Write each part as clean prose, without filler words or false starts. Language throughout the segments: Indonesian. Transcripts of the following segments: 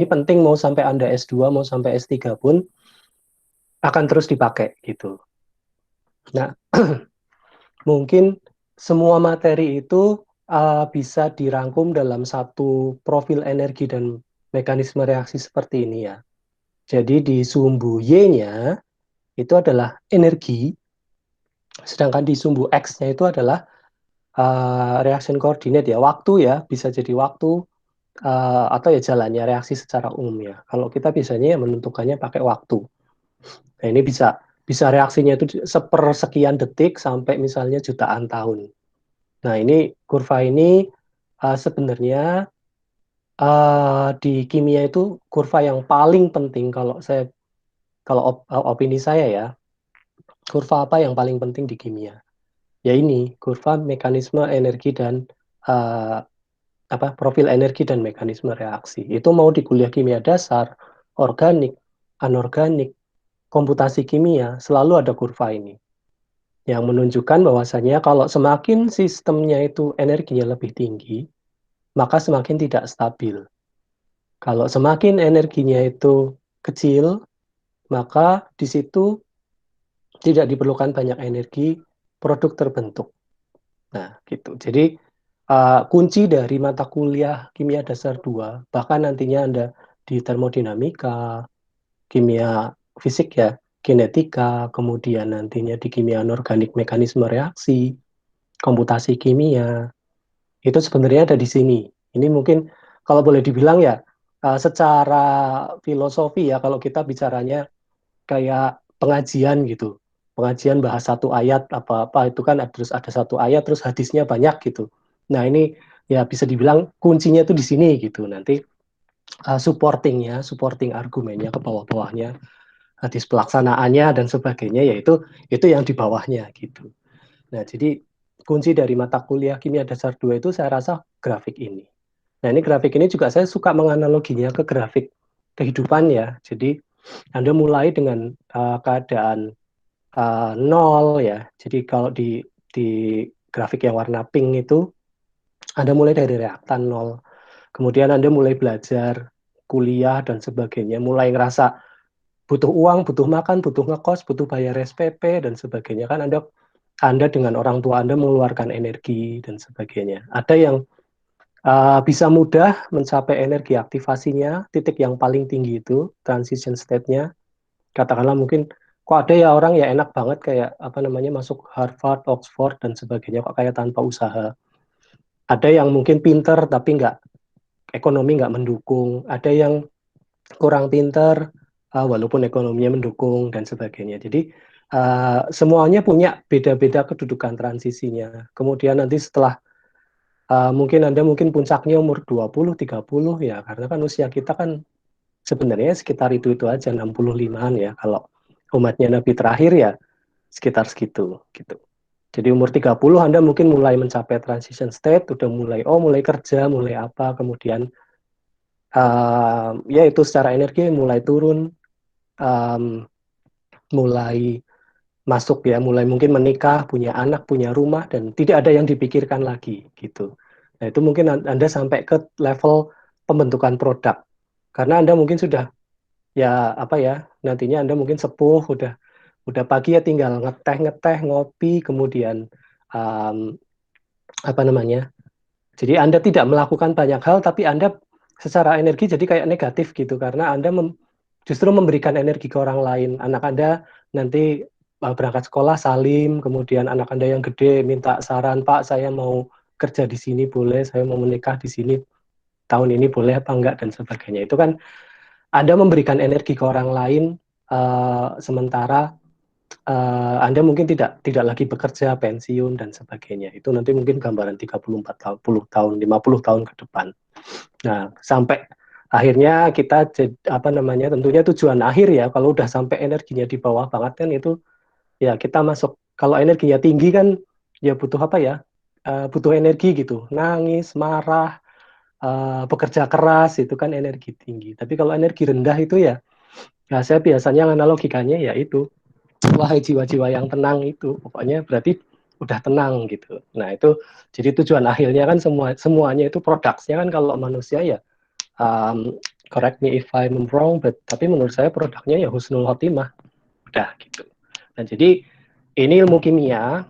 Ini penting mau sampai Anda S2, mau sampai S3 pun akan terus dipakai gitu. Nah, mungkin semua materi itu bisa dirangkum dalam satu profil energi dan mekanisme reaksi seperti ini ya. Jadi di sumbu Y-nya itu adalah energi, sedangkan di sumbu X-nya itu adalah reaction coordinate ya, waktu ya, bisa jadi waktu atau ya jalannya reaksi secara umum ya. Kalau kita biasanya ya menentukannya pakai waktu. Nah, ini bisa bisa reaksinya itu sepersekian detik sampai misalnya jutaan tahun. Nah, ini kurva ini sebenarnya di kimia itu kurva yang paling penting kalau opini saya ya, kurva apa yang paling penting di kimia? Ya ini, kurva mekanisme energi dan uh, profil energi dan mekanisme reaksi. Itu mau di kuliah kimia dasar, organik, anorganik, komputasi kimia, selalu ada kurva ini yang menunjukkan bahwasanya kalau semakin sistemnya itu energinya lebih tinggi, maka semakin tidak stabil. Kalau semakin energinya itu kecil, maka di situ tidak diperlukan banyak energi, produk terbentuk. Nah, gitu. Jadi kunci dari mata kuliah kimia dasar 2, bahkan nantinya Anda di termodinamika, kimia fisik ya, kinetika, kemudian nantinya di kimia anorganik mekanisme reaksi, komputasi kimia, itu sebenarnya ada di sini. Ini mungkin kalau boleh dibilang ya, secara filosofi ya, kalau kita bicaranya kayak pengajian gitu. Pengajian bahas satu ayat apa-apa itu kan terus ada satu ayat terus hadisnya banyak gitu. Nah, ini ya bisa dibilang kuncinya itu di sini gitu. Nanti supporting argumennya ke bawah-bawahnya, hadis pelaksanaannya dan sebagainya yaitu itu yang di bawahnya gitu. Nah, jadi kunci dari mata kuliah kimia dasar 2 itu saya rasa grafik ini. Nah, ini grafik ini juga saya suka menganaloginya ke grafik kehidupan ya. Jadi Anda mulai dengan keadaan nol ya. Jadi kalau di grafik yang warna pink itu Anda mulai dari reaktan nol. Kemudian Anda mulai belajar, kuliah dan sebagainya, mulai ngerasa butuh uang, butuh makan, butuh ngekos, butuh bayar SPP dan sebagainya. Kan Anda dengan orang tua Anda mengeluarkan energi dan sebagainya. Ada yang bisa mudah mencapai energi aktivasinya, titik yang paling tinggi itu, transition state-nya. Katakanlah mungkin, kok ada ya orang ya enak banget kayak apa namanya masuk Harvard, Oxford, dan sebagainya, kok kayak tanpa usaha. Ada yang mungkin pinter tapi nggak, ekonomi nggak mendukung. Ada yang kurang pinter, walaupun ekonominya mendukung, dan sebagainya. Jadi, semuanya punya beda-beda kedudukan transisinya. Kemudian nanti setelah mungkin Anda mungkin puncaknya umur 20, 30 ya, karena kan usia kita kan sebenarnya sekitar itu aja 65-an ya. Kalau umatnya Nabi terakhir ya sekitar segitu gitu. Jadi umur 30 Anda mungkin mulai mencapai transition state, udah mulai kerja, mulai apa, kemudian ya itu secara energi mulai turun, um, mulai masuk ya, mulai mungkin menikah, punya anak, punya rumah, dan tidak ada yang dipikirkan lagi gitu. Nah, itu mungkin Anda sampai ke level pembentukan produk. Karena Anda mungkin sudah ya apa ya, nantinya Anda mungkin sepuh, udah pagi ya tinggal ngeteh-ngeteh, ngopi, kemudian um, apa namanya? Jadi Anda tidak melakukan banyak hal, tapi Anda secara energi jadi kayak negatif gitu, karena Anda justru memberikan energi ke orang lain. Anak Anda nanti berangkat sekolah salim, kemudian anak Anda yang gede minta saran, Pak, saya mau kerja di sini boleh, saya mau menikah di sini tahun ini boleh apa enggak, dan sebagainya. Itu kan Anda memberikan energi ke orang lain, sementara Anda mungkin tidak lagi bekerja, pensiun, dan sebagainya. Itu nanti mungkin gambaran 34 tahun, 10 tahun, 50 tahun ke depan. Nah, sampai akhirnya kita apa namanya, tentunya tujuan akhir ya, kalau udah sampai energinya di bawah banget kan itu ya kita masuk, kalau energinya tinggi kan ya butuh apa ya, butuh energi gitu, nangis, marah, bekerja keras, itu kan energi tinggi. Tapi kalau energi rendah itu ya saya biasanya analogikannya ya itu, wahai jiwa-jiwa yang tenang itu, pokoknya berarti udah tenang gitu. Nah itu jadi tujuan akhirnya kan semuanya itu produknya kan kalau manusia ya, um, correct me if I'm wrong, tapi menurut saya produknya ya husnul khotimah, udah gitu. Nah jadi ini ilmu kimia,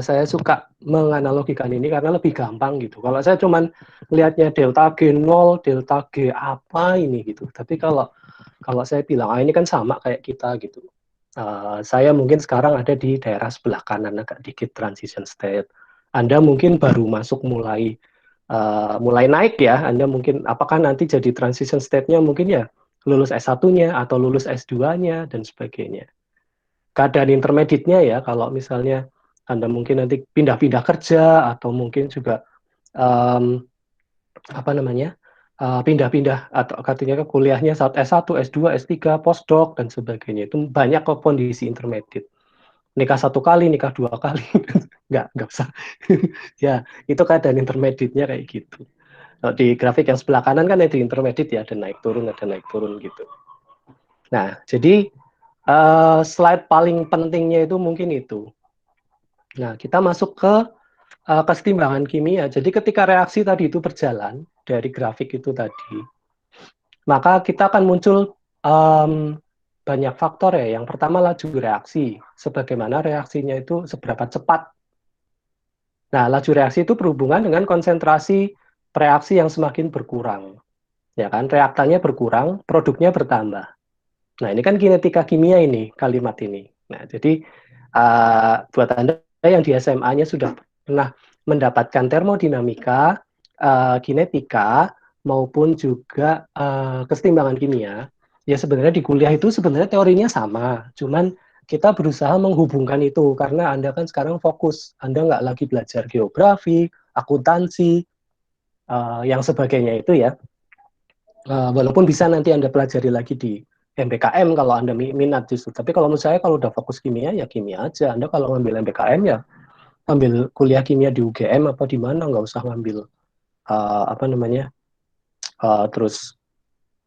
saya suka menganalogikan ini karena lebih gampang gitu. Kalau saya cuman lihatnya delta G0, delta G apa ini gitu. Tapi kalau kalau saya bilang, ini kan sama kayak kita gitu. Saya mungkin sekarang ada di daerah sebelah kanan agak dikit transition state. Anda mungkin baru masuk mulai naik ya. Anda mungkin apakah nanti jadi transition state-nya mungkin ya lulus S1-nya atau lulus S2-nya dan sebagainya. Keadaan intermediate-nya ya kalau misalnya Anda mungkin nanti pindah-pindah kerja atau mungkin juga um, apa namanya pindah-pindah atau katanya kuliahnya saat S1, S2, S3, postdoc dan sebagainya itu banyak kok kondisi intermediate. Nikah satu kali, nikah dua kali, nggak usah. Ya, itu keadaan intermediate-nya kayak gitu. Kalau di grafik yang sebelah kanan kan ada intermediate ya, ada naik turun gitu. Nah, jadi slide paling pentingnya itu mungkin itu. Nah, kita masuk ke kesetimbangan kimia. Jadi ketika reaksi tadi itu berjalan dari grafik itu tadi, maka kita akan muncul um, banyak faktor ya. Yang pertama laju reaksi, sebagaimana reaksinya itu seberapa cepat. Nah, laju reaksi itu berhubungan dengan konsentrasi reaksi yang semakin berkurang. Ya kan, reaktannya berkurang, produknya bertambah. Nah, ini kan kinetika kimia ini, kalimat ini. Nah, jadi buat Anda yang di SMA-nya sudah pernah mendapatkan termodinamika, kinetika, maupun juga kesetimbangan kimia, ya sebenarnya di kuliah itu sebenarnya teorinya sama, cuman kita berusaha menghubungkan itu karena Anda kan sekarang fokus, Anda nggak lagi belajar geografi, akuntansi, yang sebagainya itu ya. Walaupun bisa nanti Anda pelajari lagi di MBKM kalau Anda minat justru. Tapi kalau menurut saya kalau udah fokus kimia ya kimia aja. Anda kalau ngambil MBKM ya ambil kuliah kimia di UGM apa di mana, nggak usah ngambil apa namanya terus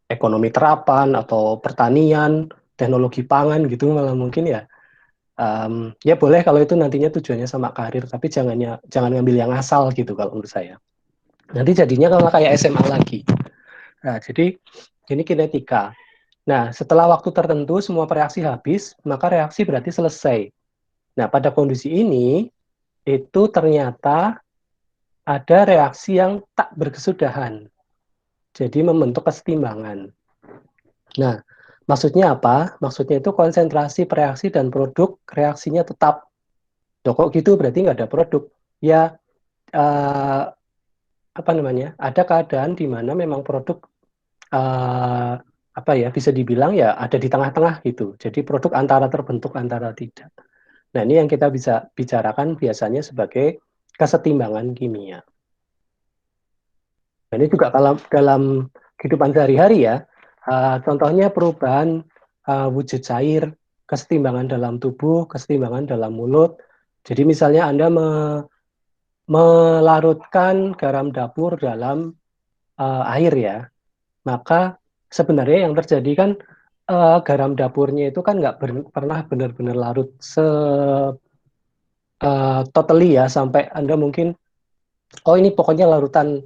ekonomi terapan atau pertanian, teknologi pangan gitu malah mungkin ya. Ya boleh kalau itu nantinya tujuannya sama karir, tapi jangan ngambil yang asal gitu kalau menurut saya. Nanti jadinya kalau kayak SMA lagi. Nah, jadi ini kinetika. Nah, setelah waktu tertentu semua reaksi habis, maka reaksi berarti selesai. Nah, pada kondisi ini, itu ternyata ada reaksi yang tak berkesudahan. Jadi membentuk kesetimbangan. Nah, maksudnya apa? Maksudnya itu konsentrasi reaksi dan produk reaksinya tetap. Loh, kok gitu berarti nggak ada produk. Ya, eh, apa namanya? Ada keadaan di mana memang produk eh, apa ya bisa dibilang ya ada di tengah-tengah gitu. Jadi produk antara terbentuk antara tidak. Nah, ini yang kita bisa bicarakan biasanya sebagai kesetimbangan kimia. Nah, ini juga kalau dalam kehidupan sehari-hari ya, contohnya perubahan wujud cair, kesetimbangan dalam tubuh, kesetimbangan dalam mulut. Jadi misalnya Anda melarutkan garam dapur dalam air ya, maka sebenarnya yang terjadi kan garam dapurnya itu kan nggak pernah benar-benar larut totally ya sampai Anda mungkin oh ini pokoknya larutan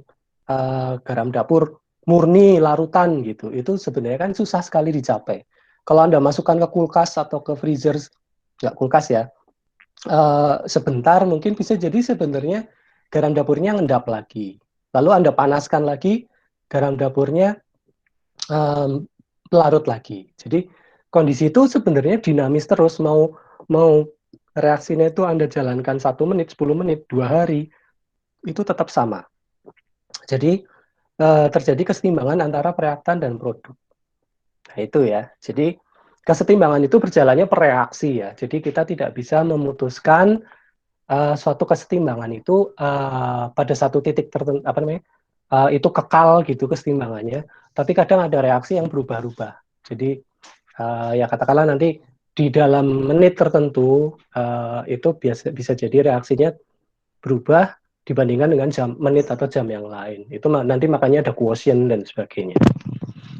garam dapur murni larutan gitu. Itu sebenarnya kan susah sekali dicapai. Kalau Anda masukkan ke kulkas atau ke freezer, nggak kulkas ya, sebentar mungkin bisa jadi sebenarnya garam dapurnya ngendap lagi. Lalu Anda panaskan lagi, garam dapurnya um, larut lagi. Jadi kondisi itu sebenarnya dinamis terus. Mau reaksinya itu Anda jalankan 1 menit, 10 menit, 2 hari, itu tetap sama. Jadi terjadi kesetimbangan antara reaktan dan produk. Nah, itu ya. Jadi kesetimbangan itu berjalannya per reaksi ya. Jadi kita tidak bisa memutuskan suatu kesetimbangan itu pada satu titik tertentu apa namanya? Itu kekal gitu kesetimbangannya. Tapi kadang ada reaksi yang berubah-ubah. Jadi ya katakanlah nanti di dalam menit tertentu itu bisa jadi reaksinya berubah dibandingkan dengan menit atau jam yang lain. Itu nanti makanya ada quotient dan sebagainya.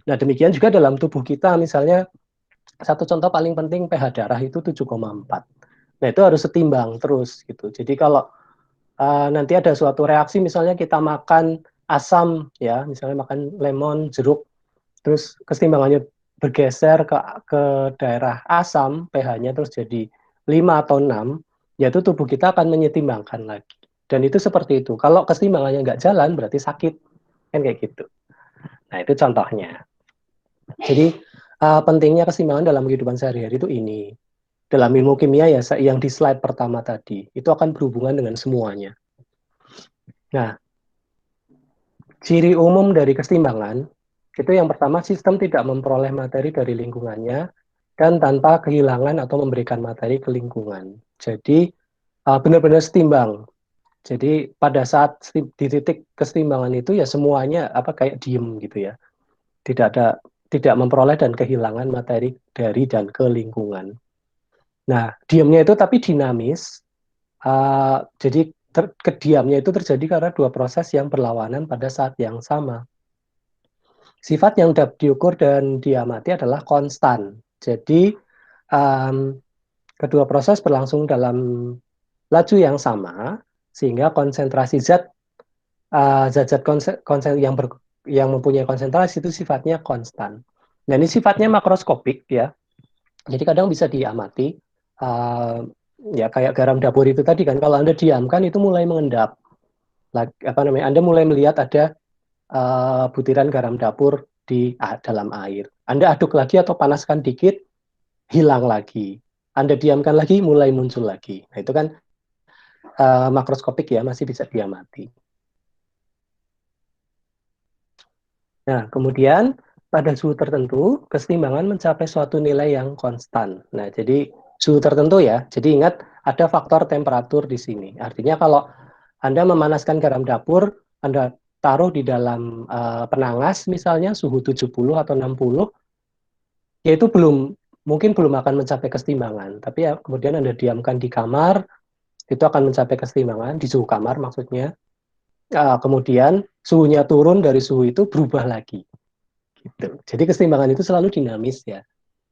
Nah, demikian juga dalam tubuh kita, misalnya satu contoh paling penting pH darah itu 7,4. Nah, itu harus setimbang terus gitu. Jadi kalau nanti ada suatu reaksi, misalnya kita makan asam ya, misalnya makan lemon, jeruk, terus keseimbangannya bergeser ke daerah asam, pH-nya terus jadi 5 atau 6, yaitu tubuh kita akan menyetimbangkan lagi. Dan itu seperti itu. Kalau keseimbangannya nggak jalan, berarti sakit. Kan kayak gitu. Nah, itu contohnya. Jadi, pentingnya keseimbangan dalam kehidupan sehari-hari itu ini. Dalam ilmu kimia ya, yang di slide pertama tadi, itu akan berhubungan dengan semuanya. Nah, ciri umum dari keseimbangan, itu yang pertama, sistem tidak memperoleh materi dari lingkungannya, dan tanpa kehilangan atau memberikan materi ke lingkungan. Jadi, benar-benar setimbang. Jadi, pada saat di titik keseimbangan itu, ya semuanya apa kayak diem gitu ya. Tidak memperoleh dan kehilangan materi dari dan ke lingkungan. Nah, diamnya itu tapi dinamis. Jadi kediamnya itu terjadi karena dua proses yang berlawanan pada saat yang sama. Sifat yang dapat diukur dan diamati adalah konstan. Jadi um, kedua proses berlangsung dalam laju yang sama, sehingga konsentrasi zat-zat yang mempunyai konsentrasi itu sifatnya konstan. Nah, ini sifatnya makroskopik ya. Jadi kadang bisa diamati, uh, ya kayak garam dapur itu tadi kan, kalau Anda diamkan itu mulai mengendap. Apa namanya? Anda mulai melihat ada butiran garam dapur di dalam air. Anda aduk lagi atau panaskan dikit, hilang lagi. Anda diamkan lagi, mulai muncul lagi. Nah, itu kan makroskopik ya, masih bisa diamati. Nah, kemudian pada suhu tertentu, keseimbangan mencapai suatu nilai yang konstan. Nah, jadi suhu tertentu ya. Jadi ingat ada faktor temperatur di sini. Artinya kalau Anda memanaskan garam dapur, Anda taruh di dalam penangas misalnya suhu 70 atau 60, ya itu mungkin belum akan mencapai keseimbangan. Tapi ya kemudian Anda diamkan di kamar, itu akan mencapai keseimbangan di suhu kamar maksudnya. Kemudian suhunya turun dari suhu itu berubah lagi. Gitu. Jadi keseimbangan itu selalu dinamis ya.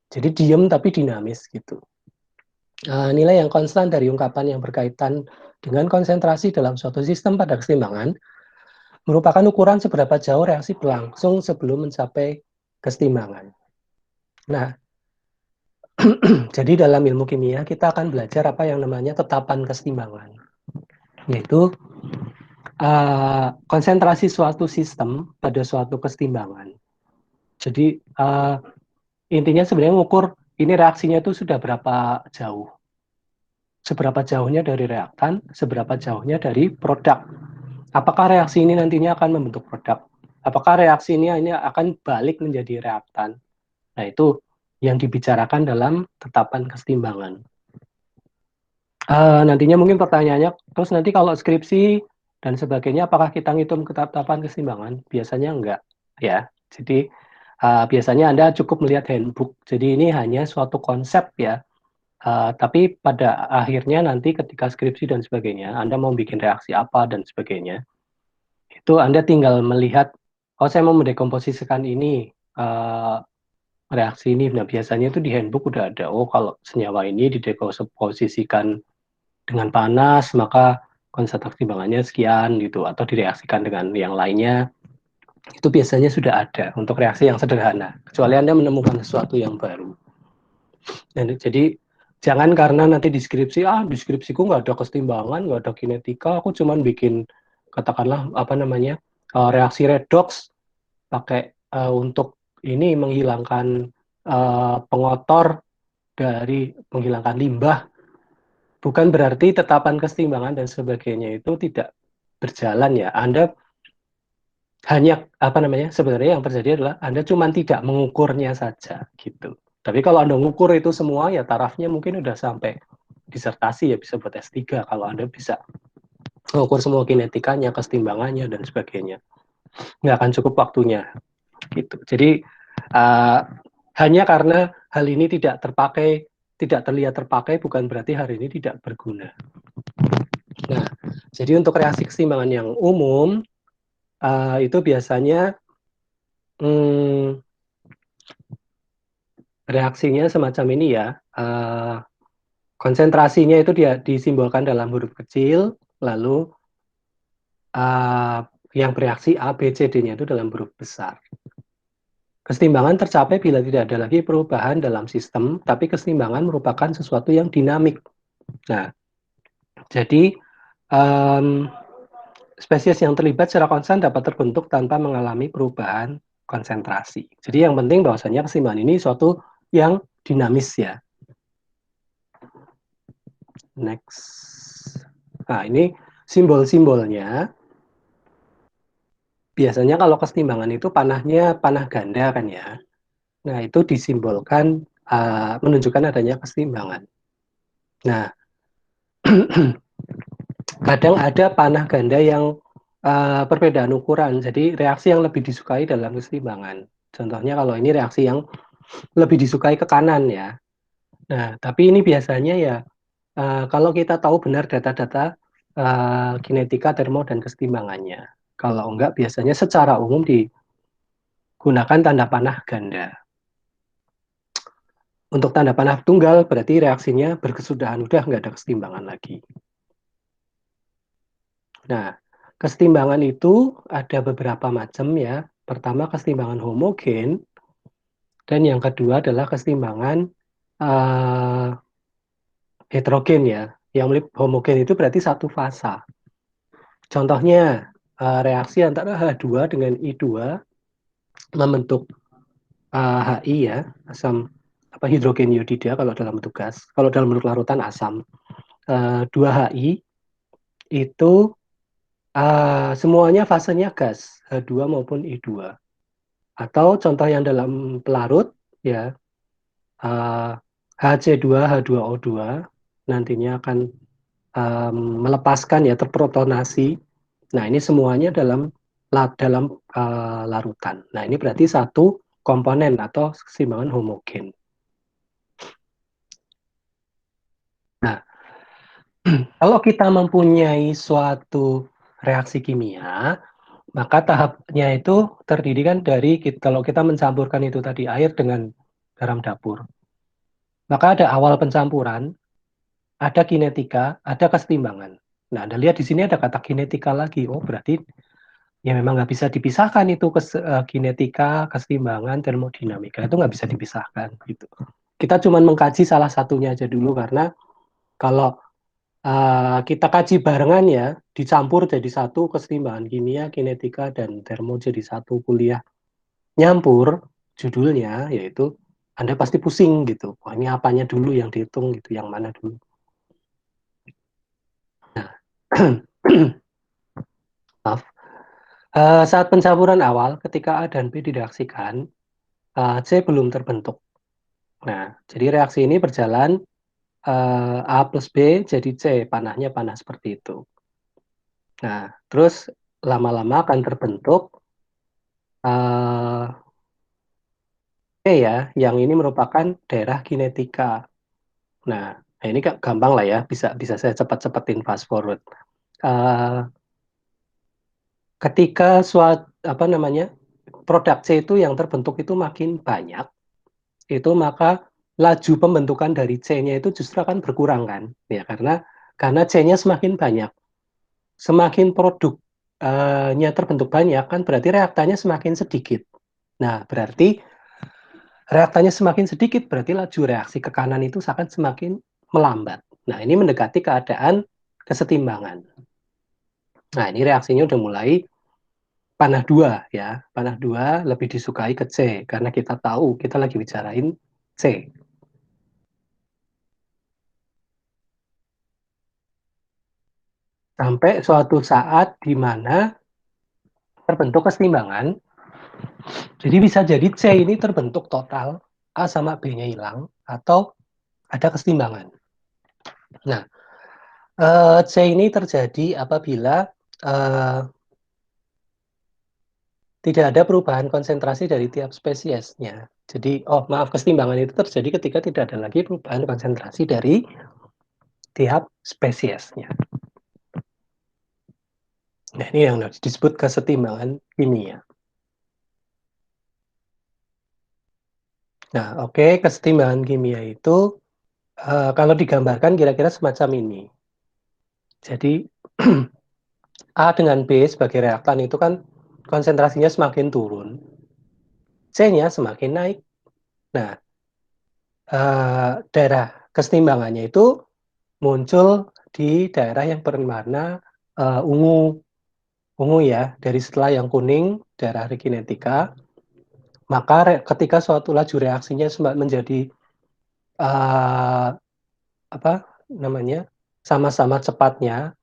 Jadi diem tapi dinamis gitu. Nilai yang konstan dari ungkapan yang berkaitan dengan konsentrasi dalam suatu sistem pada keseimbangan merupakan ukuran seberapa jauh reaksi berlangsung sebelum mencapai keseimbangan. Nah, jadi dalam ilmu kimia kita akan belajar apa yang namanya tetapan keseimbangan, yaitu konsentrasi suatu sistem pada suatu keseimbangan. Jadi intinya sebenarnya mengukur ini reaksinya itu sudah berapa jauh. Seberapa jauhnya dari reaktan, seberapa jauhnya dari produk. Apakah reaksi ini nantinya akan membentuk produk? Apakah reaksi ini akan balik menjadi reaktan? Nah, itu yang dibicarakan dalam tetapan kesetimbangan. Nantinya mungkin pertanyaannya, terus nanti kalau skripsi dan sebagainya, apakah kita ngitung tetapan kesetimbangan? Biasanya enggak, ya. Jadi biasanya Anda cukup melihat handbook. Jadi ini hanya suatu konsep ya. Tapi pada akhirnya nanti ketika skripsi dan sebagainya, Anda mau bikin reaksi apa dan sebagainya, itu Anda tinggal melihat, oh saya mau mendekomposisikan ini, reaksi ini. Nah biasanya itu di handbook udah ada, oh kalau senyawa ini didekomposisikan dengan panas, maka konsentrasi timbangannya sekian gitu, atau direaksikan dengan yang lainnya, itu biasanya sudah ada untuk reaksi yang sederhana, kecuali Anda menemukan sesuatu yang baru. Dan jadi jangan karena nanti deskripsiku nggak ada kesetimbangan, nggak ada kinetika, aku cuman bikin katakanlah apa namanya reaksi redox pakai untuk ini menghilangkan pengotor dari menghilangkan limbah, bukan berarti tetapan kesetimbangan dan sebagainya itu tidak berjalan ya. Anda hanya apa namanya sebenarnya yang terjadi adalah Anda cuma tidak mengukurnya saja gitu. Tapi kalau Anda mengukur itu semua ya tarafnya mungkin udah sampai disertasi ya, bisa buat S3 kalau Anda bisa mengukur semua kinetikanya, kesetimbangannya dan sebagainya. Nggak akan cukup waktunya gitu. Jadi uh, hanya karena hal ini tidak terpakai, tidak terlihat terpakai, bukan berarti hari ini tidak berguna. Nah, jadi untuk reaksi keseimbangan yang umum itu biasanya reaksinya semacam ini ya. Konsentrasinya itu dia disimbolkan dalam huruf kecil, lalu yang bereaksi A, B, C, D-nya itu dalam huruf besar. Kesetimbangan tercapai bila tidak ada lagi perubahan dalam sistem, tapi kesetimbangan merupakan sesuatu yang dinamik. Nah, jadi um, spesies yang terlibat secara konstan dapat terbentuk tanpa mengalami perubahan konsentrasi. Jadi yang penting bahwasanya kesetimbangan ini suatu yang dinamis ya. Next. Nah, ini simbol-simbolnya. Biasanya kalau kesetimbangan itu panahnya panah ganda kan ya. Nah, itu disimbolkan menunjukkan adanya kesetimbangan. Nah, kadang ada panah ganda yang perbedaan ukuran. Jadi reaksi yang lebih disukai dalam kesetimbangan. Contohnya kalau ini reaksi yang lebih disukai ke kanan ya. Nah, tapi ini biasanya ya kalau kita tahu benar data-data kinetika, termo, dan kesetimbangannya. Kalau enggak, biasanya secara umum digunakan tanda panah ganda. Untuk tanda panah tunggal berarti reaksinya berkesudahan, udah nggak ada kesetimbangan lagi. Nah, kesetimbangan itu ada beberapa macam ya. Pertama kesetimbangan homogen, dan yang kedua adalah kesetimbangan uh, heterogen ya. Yang homogen itu berarti satu fasa. Contohnya reaksi antara H2 dengan I2 membentuk HI ya, asam apa hidrogen iodida kalau dalam bentuk gas. Kalau dalam bentuk larutan asam. 2HI itu semuanya fasenya gas, H2 maupun I2. Atau contoh yang dalam pelarut ya, HC2, H2O2 nantinya akan melepaskan ya terprotonasi. Nah, ini semuanya dalam larutan. Nah, ini berarti satu komponen atau keseimbangan homogen. Nah, kalau kita mempunyai suatu reaksi kimia, maka tahapnya itu terdiri kan dari kalau kita mencampurkan itu tadi air dengan garam dapur. Maka ada awal pencampuran, ada kinetika, ada kesetimbangan. Nah, Anda lihat di sini ada kata kinetika lagi. Oh, berarti ya memang nggak bisa dipisahkan itu kinetika, kesetimbangan, termodinamika. Itu nggak bisa dipisahkan. Gitu. Kita cuma mengkaji salah satunya aja dulu karena kalau kita kaji barengan ya, dicampur jadi satu kesetimbangan kimia, kinetika, dan termo jadi satu kuliah nyampur, judulnya yaitu Anda pasti pusing gitu. Wah, ini apanya dulu yang dihitung gitu, yang mana dulu. Maaf. Saat pencampuran awal, ketika A dan B direaksikan, C belum terbentuk. Nah, jadi reaksi ini berjalan A plus B jadi C, panahnya panah seperti itu. Nah, terus lama-lama akan terbentuk C ya, yang ini merupakan daerah kinetika. Nah, ini gampang lah ya, bisa bisa saya cepat-cepatin fast forward. Uh, Ketika suatu apa namanya produk C itu yang terbentuk itu makin banyak, itu maka laju pembentukan dari C-nya itu justru akan berkurang kan, ya karena C-nya semakin banyak, semakin produknya terbentuk banyak kan berarti reaktannya semakin sedikit. Nah berarti reaktannya semakin sedikit berarti laju reaksi ke kanan itu akan semakin melambat. Nah ini mendekati keadaan kesetimbangan. Nah ini reaksinya udah mulai panah dua ya, panah dua lebih disukai ke C karena kita tahu kita lagi bicarain C. Sampai suatu saat di mana terbentuk kesetimbangan, jadi bisa jadi C ini terbentuk total, A sama B-nya hilang, atau ada kesetimbangan. Nah, C ini terjadi apabila eh, tidak ada perubahan konsentrasi dari tiap spesiesnya. Jadi, oh maaf, kesetimbangan itu terjadi ketika tidak ada lagi perubahan konsentrasi dari tiap spesiesnya. Nah, ini yang disebut kesetimbangan kimia. Nah, oke, kesetimbangan kimia itu kalau digambarkan kira-kira semacam ini. Jadi A dengan B sebagai reaktan itu kan konsentrasinya semakin turun, C-nya semakin naik. Nah, daerah kesetimbangannya itu muncul di daerah yang berwarna ungu, ungu ya. Dari setelah yang kuning, daerah rekinetika, maka ketika suatu laju reaksinya menjadi uh, apa namanya sama-sama cepatnya,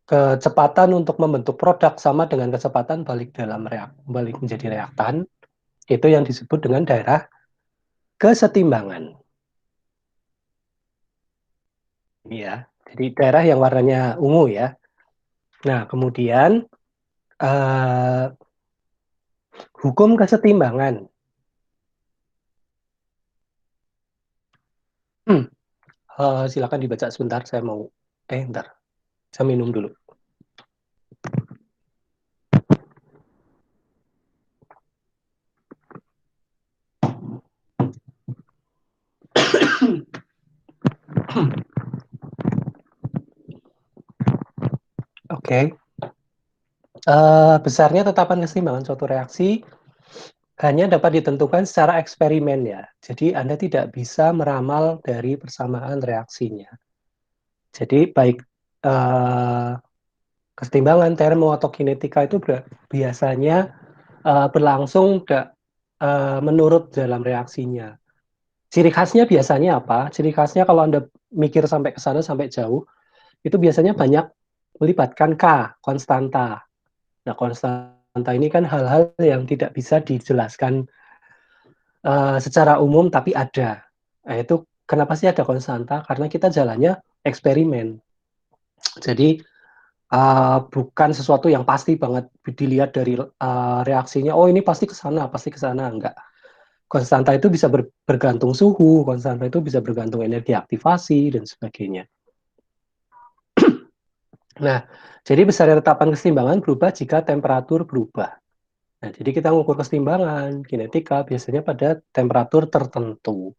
kecepatan untuk membentuk produk sama dengan kecepatan balik menjadi reaktan, itu yang disebut dengan daerah kesetimbangan. Ya, jadi daerah yang warnanya ungu ya. Nah, kemudian eh, hukum kesetimbangan. Hmm, silakan dibaca sebentar, saya mau ntar, saya minum dulu. Oke, besarnya tetapan kesetimbangan suatu reaksi hanya dapat ditentukan secara eksperimen ya. Jadi Anda tidak bisa meramal dari persamaan reaksinya. Jadi baik uh, kesetimbangan termo atau kinetika itu biasanya berlangsung menurut dalam reaksinya. Ciri khasnya biasanya apa? Ciri khasnya kalau Anda mikir sampai ke sana sampai jauh, itu biasanya banyak melibatkan K, konstanta. Nah, konstanta ini kan hal-hal yang tidak bisa dijelaskan secara umum, tapi ada. Nah, itu kenapa sih ada konstanta? Karena kita jalannya eksperimen. Jadi, bukan sesuatu yang pasti banget dilihat dari reaksinya, oh ini pasti ke sana. Enggak. Konstanta itu bisa bergantung suhu, konstanta itu bisa bergantung energi aktivasi, dan sebagainya. Nah, jadi besarnya tetapan kesetimbangan berubah jika temperatur berubah. Nah, jadi kita mengukur kesetimbangan kinetika biasanya pada temperatur tertentu.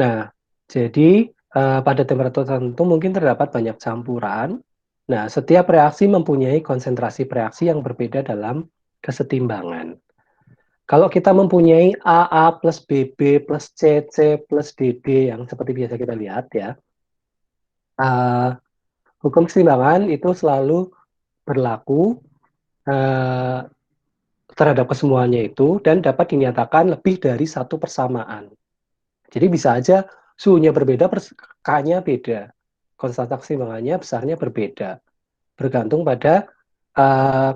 Nah, jadi pada temperatur tertentu mungkin terdapat banyak campuran. Nah, setiap reaksi mempunyai konsentrasi reaksi yang berbeda dalam kesetimbangan. Kalau kita mempunyai AA plus BB plus CC plus DD yang seperti biasa kita lihat ya, uh, hukum kesetimbangan itu selalu berlaku uh, terhadap kesemuanya itu dan dapat dinyatakan lebih dari satu persamaan. Jadi bisa aja suhunya berbeda, K-nya beda. Konstanta keseimbangannya besarnya berbeda. Bergantung pada uh,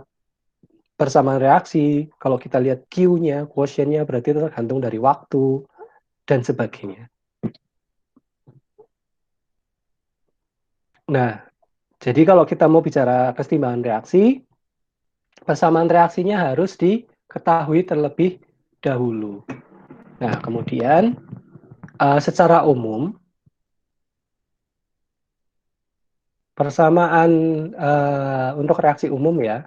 persamaan reaksi. Kalau kita lihat Q-nya, quotient-nya berarti tergantung dari waktu, dan sebagainya. Nah, jadi kalau kita mau bicara keseimbangan reaksi, persamaan reaksinya harus diketahui terlebih dahulu. Nah, kemudian secara umum, persamaan untuk reaksi umum ya,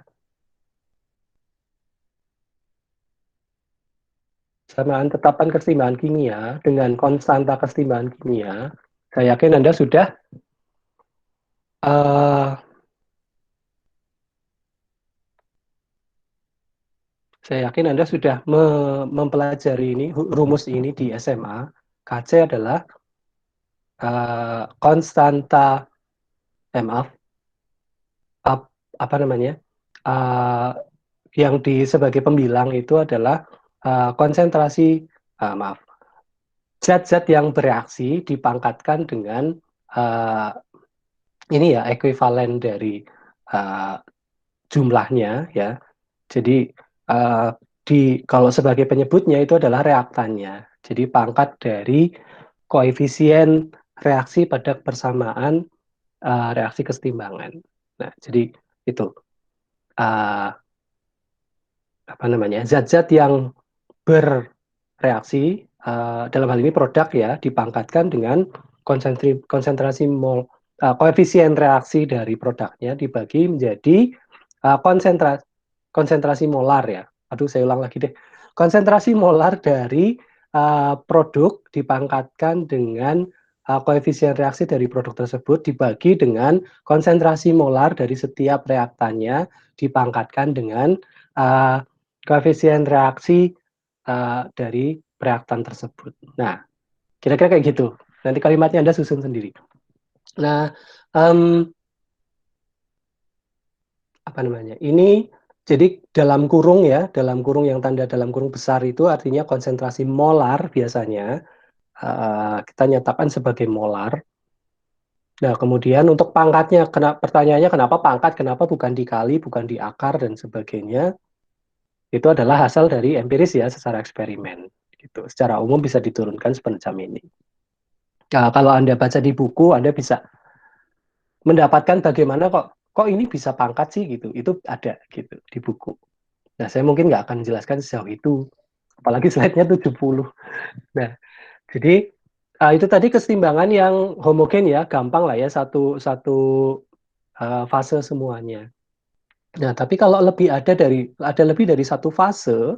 persamaan tetapan kesetimbangan kimia dengan konstanta kesetimbangan kimia, saya yakin Anda sudah uh, saya yakin Anda sudah mempelajari ini rumus ini di SMA. Kc adalah konstanta, maaf, apa namanya, uh, yang sebagai pembilang itu adalah konsentrasi, maaf, zat-zat yang bereaksi dipangkatkan dengan uh, ini ya ekuivalen dari uh, jumlahnya ya. Jadi uh, kalau sebagai penyebutnya itu adalah reaktannya. Jadi pangkat dari koefisien reaksi pada persamaan reaksi kesetimbangan. Nah, jadi itu uh, apa namanya, zat-zat yang bereaksi dalam hal ini produk ya dipangkatkan dengan konsentrasi mol, koefisien reaksi dari produknya dibagi menjadi konsentrasi konsentrasi molar ya. Aduh, saya ulang lagi deh. Konsentrasi molar dari produk dipangkatkan dengan koefisien reaksi dari produk tersebut dibagi dengan konsentrasi molar dari setiap reaktannya dipangkatkan dengan uh, koefisien reaksi dari reaktan tersebut. Nah, kira-kira kayak gitu. Nanti kalimatnya Anda susun sendiri. Nah, um, apa namanya? Ini jadi dalam kurung ya, dalam kurung yang tanda dalam kurung besar itu artinya konsentrasi molar biasanya kita nyatakan sebagai molar. Nah, kemudian untuk pangkatnya, pertanyaannya kenapa pangkat, kenapa bukan dikali, bukan di akar dan sebagainya, itu adalah hasil dari empiris ya, secara eksperimen. Gitu. Secara umum bisa diturunkan semacam ini. Nah, kalau Anda baca di buku, Anda bisa mendapatkan bagaimana kok ini bisa pangkat sih gitu. Itu ada gitu di buku. Nah, saya mungkin nggak akan jelaskan sejauh itu, apalagi slide-nya 70. Nah, jadi itu tadi kesetimbangan yang homogen ya, gampang lah ya, satu satu fase semuanya. Nah, tapi kalau ada lebih dari satu fase,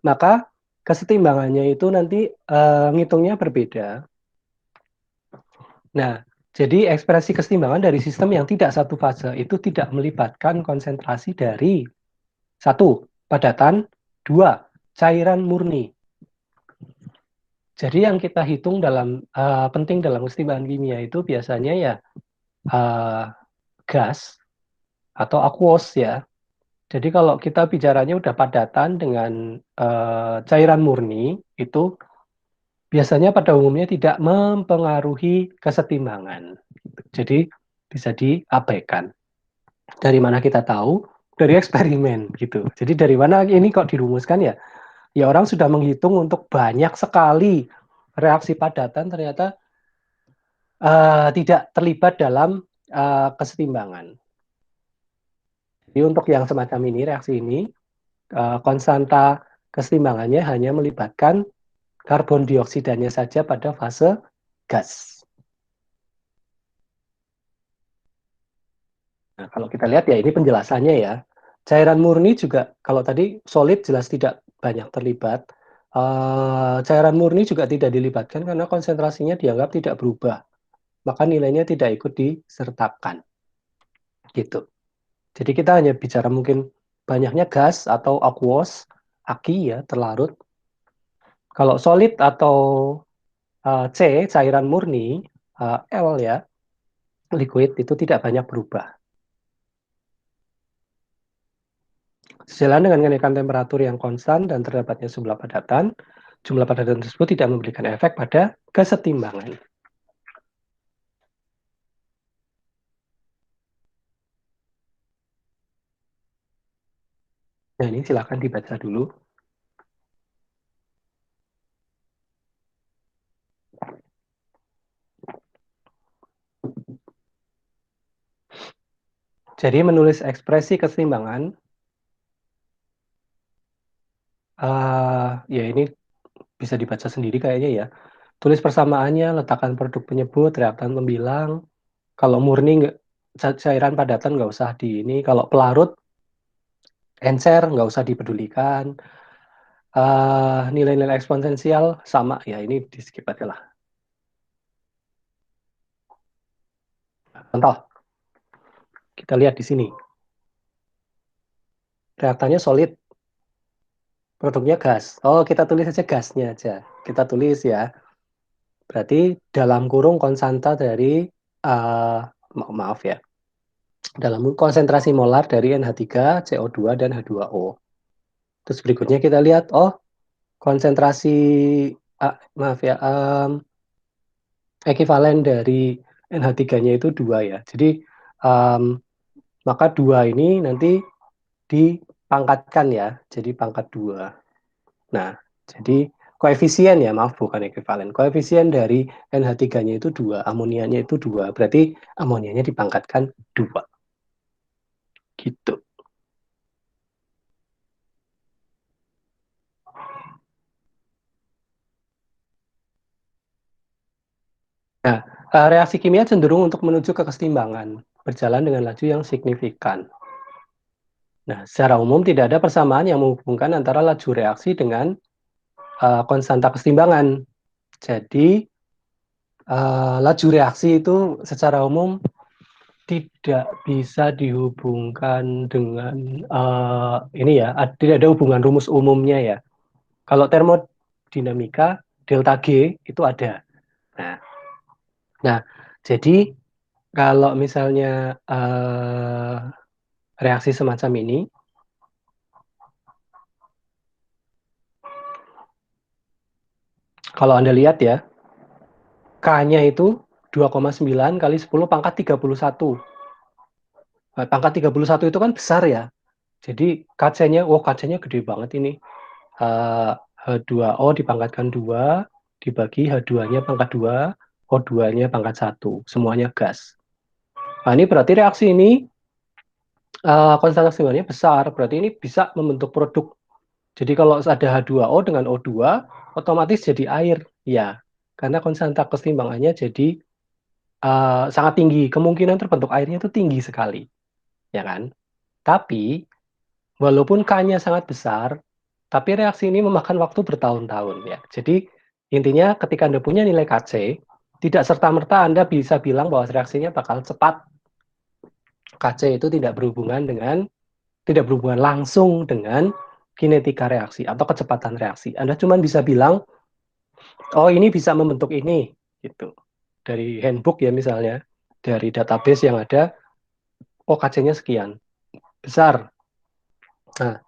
maka kesetimbangannya itu nanti ngitungnya berbeda. Nah, jadi ekspresi kesetimbangan dari sistem yang tidak satu fase itu tidak melibatkan konsentrasi dari satu, padatan, dua, cairan murni. Jadi yang kita hitung penting dalam kesetimbangan kimia itu biasanya ya uh, gas atau aqueous ya. Jadi kalau kita bicaranya udah padatan dengan cairan murni itu biasanya pada umumnya tidak mempengaruhi kesetimbangan. Jadi bisa diabaikan. Dari mana kita tahu? Dari eksperimen gitu. Jadi dari mana ini kok dirumuskan ya? Ya orang sudah menghitung untuk banyak sekali reaksi padatan ternyata tidak terlibat dalam kesetimbangan. Jadi untuk yang semacam ini, reaksi ini, konstanta kesetimbangannya hanya melibatkan karbon dioksidanya saja pada fase gas. Nah, kalau kita lihat ya ini penjelasannya ya. Cairan murni juga kalau tadi solid jelas tidak banyak terlibat. Cairan murni juga tidak dilibatkan karena konsentrasinya dianggap tidak berubah. Maka nilainya tidak ikut disertakan. Gitu. Jadi kita hanya bicara mungkin banyaknya gas atau aqueous, aki ya, terlarut. Kalau solid atau C, cairan murni, L ya, liquid itu tidak banyak berubah. Sejalan dengan kenaikan temperatur yang konstan dan terdapatnya jumlah padatan tersebut tidak memberikan efek pada kesetimbangan. Nah, ini silakan dibaca dulu. Jadi menulis ekspresi kesetimbangan, ya ini bisa dibaca sendiri kayaknya ya. Tulis persamaannya, letakkan produk penyebut, reaktan pembilang. Kalau murni cairan padatan nggak usah di ini. Kalau pelarut, encer nggak usah dipedulikan. Nilai-nilai eksponensial sama ya, ini di skip aja lah. Contoh, kita lihat di sini. Reaktannya solid, produknya gas. Oh, kita tulis aja gasnya aja. Kita tulis ya. Berarti dalam kurung konstanta dari maaf ya. Dalam konsentrasi molar dari NH3, CO2 dan H2O. Terus berikutnya kita lihat, oh konsentrasi maaf ya, ekivalen dari NH3-nya itu 2 ya. Jadi um, maka 2 ini nanti dipangkatkan ya, jadi pangkat 2. Nah, jadi koefisien ya, maaf bukan ekivalen. Koefisien dari NH3-nya itu 2, amonianya itu 2. Berarti amonianya dipangkatkan 2. Gitu. Nah, reaksi kimia cenderung untuk menuju ke kesetimbangan, berjalan dengan laju yang signifikan. Nah, secara umum tidak ada persamaan yang menghubungkan antara laju reaksi dengan konstanta kesetimbangan. Jadi, Laju reaksi itu secara umum tidak bisa dihubungkan dengan ini ya, tidak ada hubungan rumus umumnya ya. Kalau termodinamika delta G itu ada. Nah, nah jadi kalau misalnya reaksi semacam ini, kalau Anda lihat ya, K-nya itu 2,9 kali 10 pangkat 31. Nah, pangkat 31 itu kan besar ya. Jadi KC-nya, oh KC-nya gede banget ini. H2O dipangkatkan 2, dibagi H2-nya pangkat 2, O2-nya pangkat 1. Semuanya gas. Nah, ini berarti reaksi ini konsentrasi bahannya besar. Berarti ini bisa membentuk produk. Jadi kalau ada H2O dengan O2, otomatis jadi air. Ya, karena konsentrasi keseimbangannya jadi sangat tinggi. Kemungkinan terbentuk airnya itu tinggi sekali. Ya kan? Tapi, walaupun K-nya sangat besar, tapi reaksi ini memakan waktu bertahun-tahun ya. Jadi intinya ketika Anda punya nilai Kc, tidak serta-merta Anda bisa bilang bahwa reaksinya bakal cepat. Kc itu tidak berhubungan langsung dengan kinetika reaksi atau kecepatan reaksi. Anda cuma bisa bilang, oh ini bisa membentuk ini, gitu. Dari handbook ya misalnya, dari database yang ada, oh Kc-nya sekian, besar. Nah,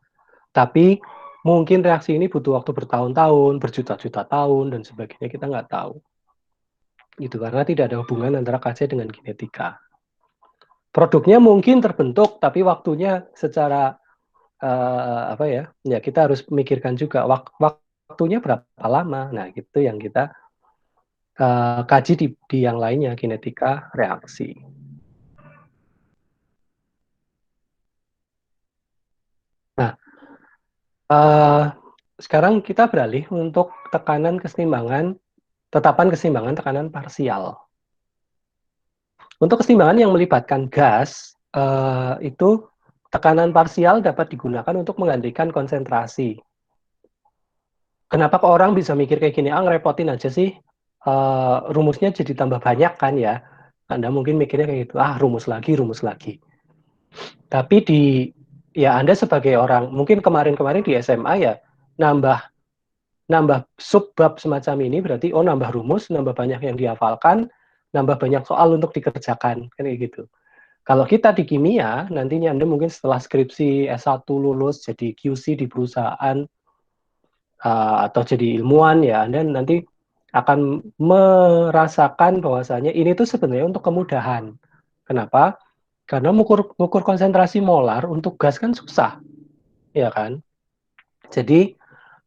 tapi mungkin reaksi ini butuh waktu bertahun-tahun, berjuta-juta tahun, dan sebagainya, kita nggak tahu. Itu karena tidak ada hubungan antara KC dengan kinetika. Produknya mungkin terbentuk, tapi waktunya secara apa ya? Ya kita harus memikirkan juga waktunya berapa lama. Nah, itu yang kita kaji di yang lainnya, kinetika reaksi. Nah, uh, sekarang kita beralih untuk tekanan keseimbangan, tetapan keseimbangan tekanan parsial. Untuk keseimbangan yang melibatkan gas, itu tekanan parsial dapat digunakan untuk menggantikan konsentrasi. Kenapa kok orang bisa mikir kayak gini? Ah, ngerepotin aja sih. Rumusnya jadi tambah banyak kan ya. Anda mungkin mikirnya kayak gitu. Ah, rumus lagi, rumus lagi. Tapi ya Anda sebagai orang, mungkin kemarin-kemarin di SMA ya, nambah nambah subbab semacam ini berarti oh nambah rumus, nambah banyak yang dihafalkan, nambah banyak soal untuk dikerjakan, kan kayak gitu. Kalau kita di kimia, nantinya Anda mungkin setelah skripsi S1 lulus jadi QC di perusahaan atau jadi ilmuwan ya, Anda nanti akan merasakan bahwasanya ini tuh sebenarnya untuk kemudahan. Kenapa? Karena mengukur konsentrasi molar untuk gas kan susah, ya kan? Jadi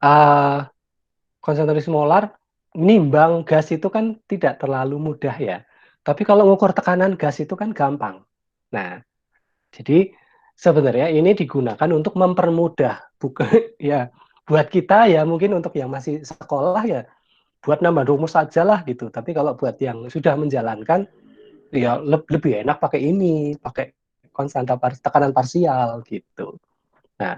uh, konsentrasi molar nimbang gas itu kan tidak terlalu mudah ya. Tapi kalau mengukur tekanan gas itu kan gampang. Nah, jadi sebenarnya ini digunakan untuk mempermudah, bukan ya buat kita ya mungkin untuk yang masih sekolah ya buat nambah rumus saja lah gitu. Tapi kalau buat yang sudah menjalankan ya lebih enak pakai ini, pakai tekanan parsial gitu. Nah,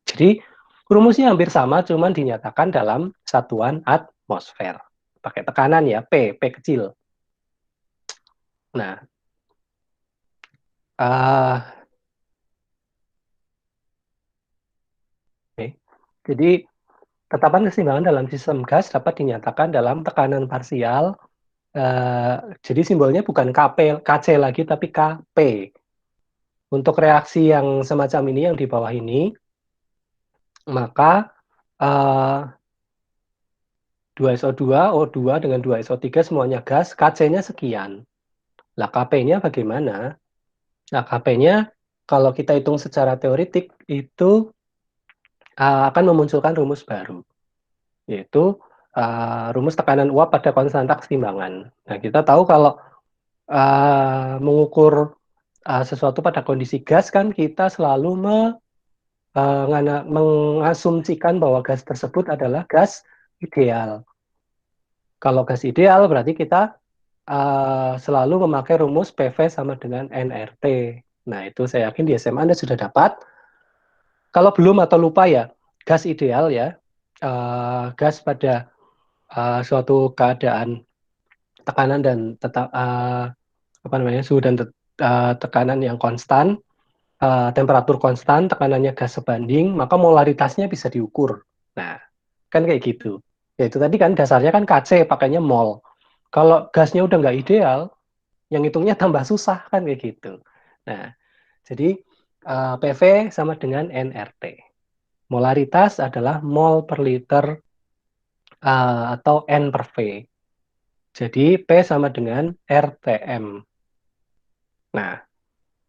jadi rumusnya hampir sama, cuman dinyatakan dalam satuan atmosfer. Pakai tekanan ya, P kecil. Nah, uh, okay. Jadi tetapan keseimbangan dalam sistem gas dapat dinyatakan dalam tekanan parsial. Jadi simbolnya bukan KC lagi, tapi KP. Untuk reaksi yang semacam ini, yang di bawah ini, maka 2SO2, O2 dengan 2SO3 semuanya gas, KC-nya sekian. Lah KP-nya bagaimana? Nah, KP-nya kalau kita hitung secara teoritik itu akan memunculkan rumus baru, yaitu rumus tekanan uap pada konstanta keseimbangan. Nah, kita tahu kalau mengukur sesuatu pada kondisi gas kan kita selalu mengasumsikan bahwa gas tersebut adalah gas ideal. Kalau gas ideal berarti kita selalu memakai rumus PV sama dengan nRT. Nah, itu saya yakin di SMA Anda sudah dapat. Kalau belum atau lupa ya, gas ideal ya, gas pada suatu keadaan tekanan dan tetap apa namanya suhu dan tekanan yang konstan, temperatur konstan, tekanannya gas sebanding, maka molaritasnya bisa diukur. Nah, kan kayak gitu. Ya itu tadi kan dasarnya kan Kc pakainya mol. Kalau gasnya udah nggak ideal, yang hitungnya tambah susah kan kayak gitu. Nah, jadi PV sama dengan nRT. Molaritas adalah mol per liter atau N per V. Jadi P sama dengan RTM. Nah,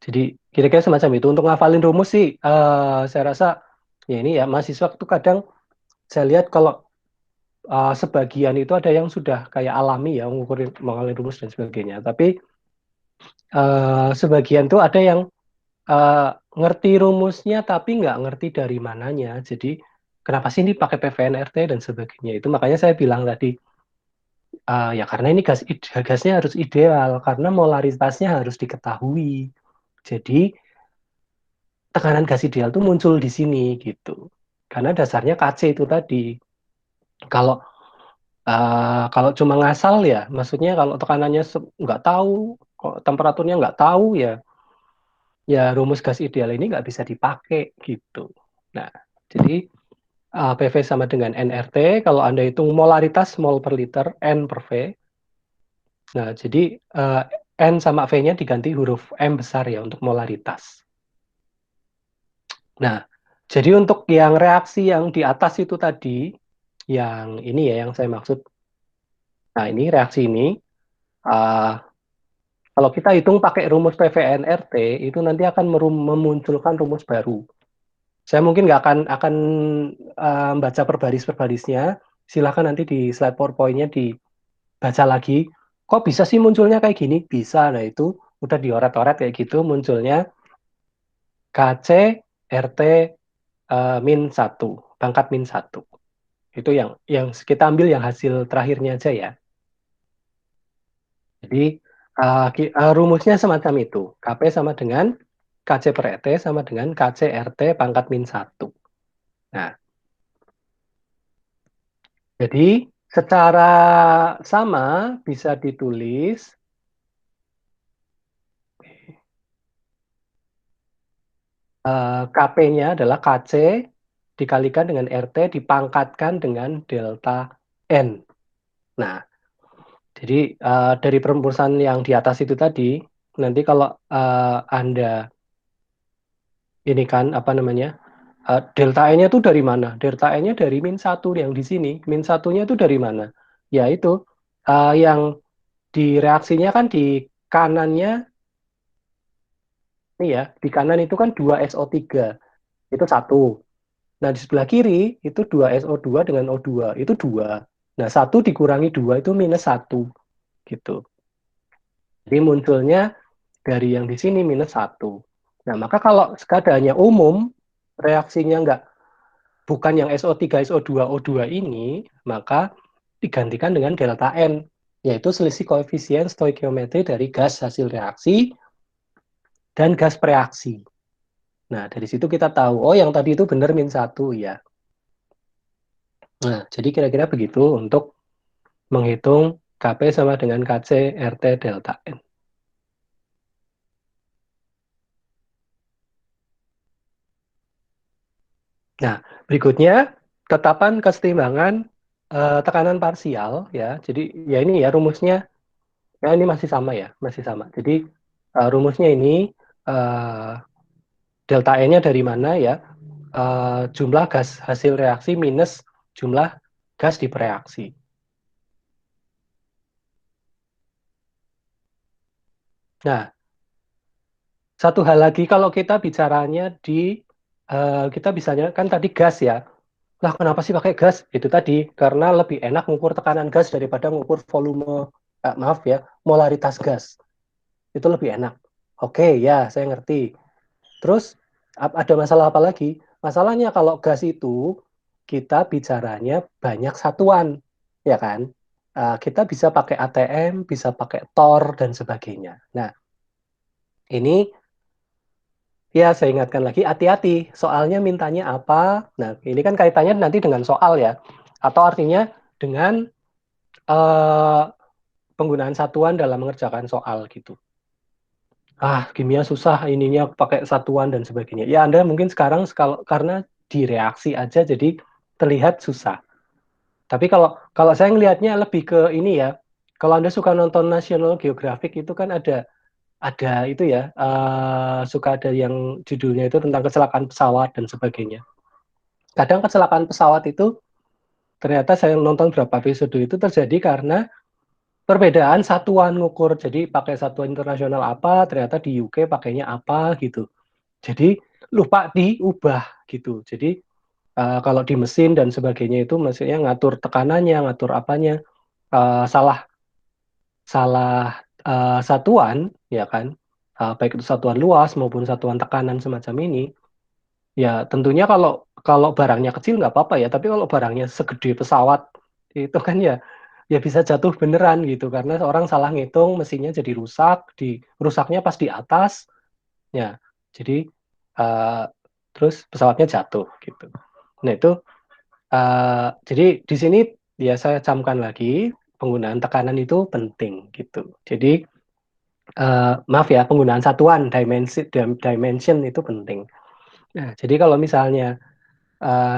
jadi kira-kira semacam itu. Untuk ngafalin rumus sih, saya rasa ya ini ya mahasiswa tuh kadang saya lihat kalau sebagian itu ada yang sudah kayak alami ya mengukurin mengalami rumus dan sebagainya. Tapi sebagian tuh ada yang eh, ngerti rumusnya tapi nggak ngerti dari mananya. Jadi kenapa sih ini pakai PVNRT dan sebagainya itu makanya saya bilang tadi ya karena ini gasnya harus ideal karena molaritasnya harus diketahui. Jadi tekanan gas ideal tuh muncul di sini gitu. Karena dasarnya Kc itu tadi. Kalau kalau cuma ngasal ya, maksudnya kalau tekanannya nggak tahu, kok temperaturnya nggak tahu ya, ya rumus gas ideal ini nggak bisa dipakai gitu. Nah, jadi PV sama dengan nRT, kalau Anda hitung molaritas mol per liter, N per V. Nah, jadi eh, N sama V-nya diganti huruf M besar ya untuk molaritas. Nah, jadi untuk yang reaksi yang di atas itu tadi, yang ini ya yang saya maksud. Nah, ini reaksi ini. eh, Kalau kita hitung pakai rumus PVNRT, itu nanti akan memunculkan rumus baru. Saya mungkin nggak akan baca per baris per barisnya. Silakan nanti di slide PowerPoint-nya dibaca lagi. Kok bisa sih munculnya kayak gini? Bisa. Nah itu udah dioret-oret kayak gitu munculnya KC RT min satu, pangkat min satu. Itu yang kita ambil yang hasil terakhirnya aja ya. Jadi rumusnya semacam itu. KP sama dengan KC per RT sama dengan KC RT pangkat min satu. Nah, jadi secara sama bisa ditulis KP-nya adalah KC dikalikan dengan RT dipangkatkan dengan delta N. Nah, jadi dari perumusan yang di atas itu tadi, nanti kalau Anda ini kan apa namanya, delta E-nya itu dari mana? Delta E-nya dari min satu yang di sini. Min satunya itu dari mana? Ya itu, yang di reaksinya kan di kanannya, nih ya, di kanan itu kan 2SO3, itu satu. Nah, di sebelah kiri itu 2SO2 dengan O2, itu dua. Nah, satu dikurangi dua itu minus satu, gitu. Jadi munculnya dari yang di sini minus satu. Nah, maka kalau keadaannya umum, reaksinya nggak bukan yang SO3, SO2, O2 ini, maka digantikan dengan delta N, yaitu selisih koefisien stoikiometri dari gas hasil reaksi dan gas preaksi. Nah, dari situ kita tahu, oh yang tadi itu benar min satu ya. Nah, jadi kira-kira begitu untuk menghitung Kp sama dengan Kc RT delta N. Nah, berikutnya tetapan kesetimbangan tekanan parsial ya. Jadi ya ini ya rumusnya ya ini masih sama ya, masih sama. Jadi rumusnya ini eh, delta E-nya dari mana ya? Jumlah gas hasil reaksi minus jumlah gas di bereaksi. Nah, satu hal lagi kalau kita bicaranya di kita bisanya kan tadi gas ya. Lah kenapa sih pakai gas? Itu tadi karena lebih enak mengukur tekanan gas daripada mengukur volume maaf ya, molaritas gas. Itu lebih enak. Oke, ya, saya ngerti. Terus ada masalah apa lagi? Masalahnya kalau gas itu kita bicaranya banyak satuan, ya kan? Kita bisa pakai ATM, bisa pakai TOR dan sebagainya. Nah, ini ya saya ingatkan lagi hati-hati. Soalnya mintanya apa? Nah, ini kan kaitannya nanti dengan soal ya. Atau artinya dengan eh, penggunaan satuan dalam mengerjakan soal gitu. Kimia susah ininya pakai satuan dan sebagainya. Ya Anda mungkin sekarang karena direaksi aja jadi terlihat susah. Tapi kalau kalau saya ngelihatnya lebih ke ini ya. Kalau Anda suka nonton National Geographic itu kan ada itu ya, suka ada yang judulnya itu tentang kecelakaan pesawat dan sebagainya. Kadang kecelakaan pesawat itu ternyata saya nonton berapa episode itu terjadi karena perbedaan satuan ngukur. Jadi pakai satuan internasional apa, ternyata di UK pakainya apa gitu. Jadi lupa diubah gitu. Jadi kalau di mesin dan sebagainya itu maksudnya ngatur tekanannya, ngatur apanya, salah salah satuan ya kan, baik itu satuan luas maupun satuan tekanan semacam ini, ya tentunya kalau kalau barangnya kecil nggak apa-apa ya, tapi kalau barangnya segede pesawat itu kan ya bisa jatuh beneran gitu karena orang salah ngitung mesinnya jadi rusak, rusaknya pas di atas ya, jadi uh, terus pesawatnya jatuh gitu. Nah itu jadi di sini ya saya camkan lagi penggunaan tekanan itu penting gitu. Jadi maaf ya, penggunaan satuan dimension itu penting. Nah, jadi kalau misalnya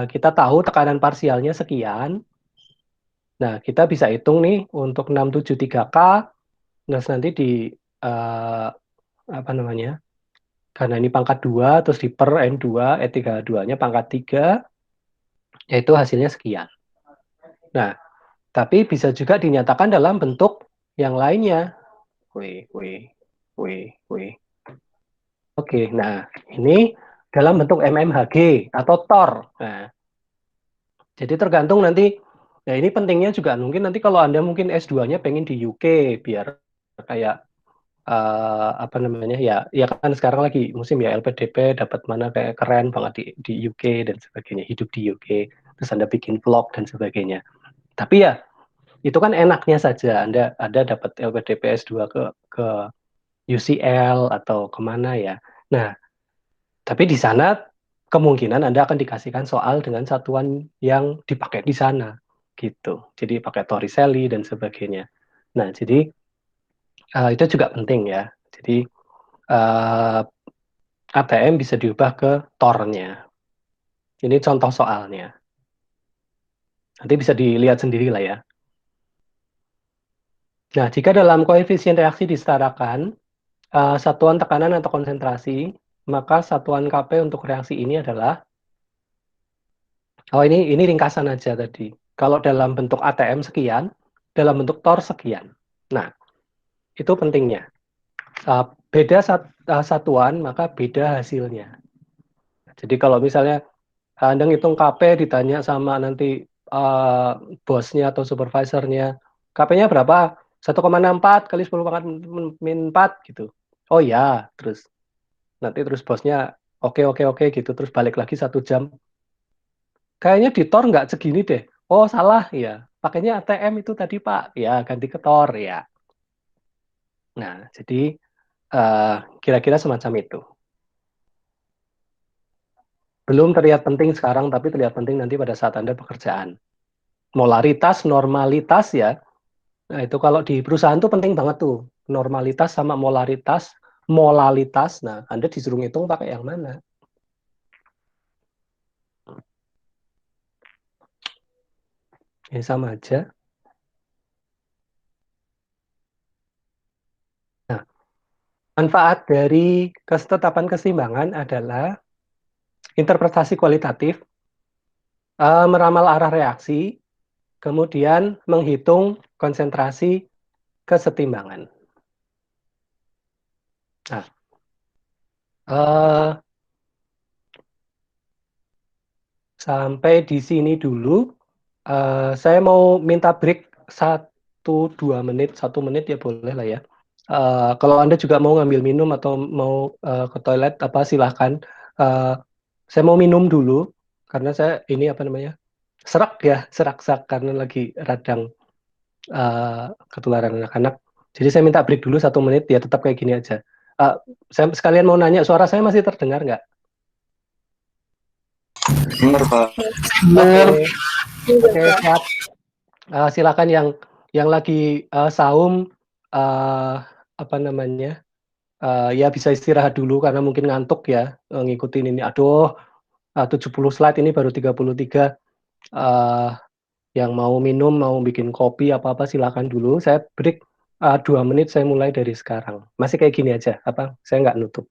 kita tahu tekanan parsialnya sekian, nah kita bisa hitung nih untuk 673K, terus nanti di uh, apa namanya? Karena ini pangkat 2 terus di per N2, E32-nya pangkat 3 yaitu hasilnya sekian. Nah, tapi bisa juga dinyatakan dalam bentuk yang lainnya. Wih, wih, wih, wih. Oke, nah ini dalam bentuk mmHg atau tor. Nah, jadi tergantung nanti, ya ini pentingnya juga mungkin nanti kalau Anda mungkin S2-nya pengen di UK biar kayak apa namanya ya kan sekarang lagi musim ya LPDP dapat mana kayak keren banget di UK dan sebagainya, hidup di UK terus Anda bikin vlog dan sebagainya. Tapi ya itu kan enaknya saja Anda dapat LPDP S2 ke UCL atau kemana ya. Nah, tapi di sana kemungkinan Anda akan dikasihkan soal dengan satuan yang dipakai di sana gitu. Jadi pakai Torricelli dan sebagainya. Nah, jadi itu juga penting ya. Jadi uh, ATM bisa diubah ke tornya. Ini contoh soalnya. Nanti bisa dilihat sendiri lah ya. Nah, jika dalam koefisien reaksi disetarakan satuan tekanan atau konsentrasi, maka satuan Kp untuk reaksi ini adalah, ini ringkasan aja tadi. Kalau dalam bentuk ATM sekian, dalam bentuk tor sekian. Nah, itu pentingnya. Beda satuan, maka beda hasilnya. Jadi kalau misalnya Anda ngitung KP ditanya sama nanti uh, bosnya atau supervisornya, KP-nya berapa? 1,64 kali 10 pangkat min 4 gitu. Oh ya, terus nanti terus bosnya oke oke oke gitu, terus balik lagi 1 jam. Kayaknya di Tor nggak segini deh. Oh salah ya, pakainya ATM itu tadi Pak. Ya ganti ke Tor ya. Nah jadi uh, kira-kira semacam itu. Belum terlihat penting sekarang, tapi terlihat penting nanti pada saat Anda pekerjaan. Molaritas, normalitas ya. Nah itu kalau di perusahaan tuh penting banget tuh. Normalitas sama molaritas, molalitas. Nah Anda disuruh ngitung pakai yang mana? Ya sama aja. Nah, manfaat dari ketetapan keseimbangan adalah interpretasi kualitatif, meramal arah reaksi, kemudian menghitung konsentrasi kesetimbangan. Nah, eh, sampai di sini dulu. Saya mau minta break 1-2 menit, 1 menit ya boleh lah ya. Kalau Anda juga mau ngambil minum atau mau ke toilet apa silahkan. Eh, saya mau minum dulu karena saya ini apa namanya serak ya, serak-serak karena lagi radang ketularan anak-anak. Jadi saya minta break dulu 1 menit ya tetap kayak gini aja. Eh, saya sekalian mau nanya suara saya masih terdengar nggak? Benar, Pak. Oke, Benar. oke siap. Silakan yang lagi saum apa namanya ya bisa istirahat dulu karena mungkin ngantuk ya ngikutin ini. Aduh, 70 slide ini baru 33. eh yang mau minum, mau bikin kopi apa-apa silakan dulu. Saya break 2 menit, saya mulai dari sekarang. Masih kayak gini aja, apa? Saya nggak nutup.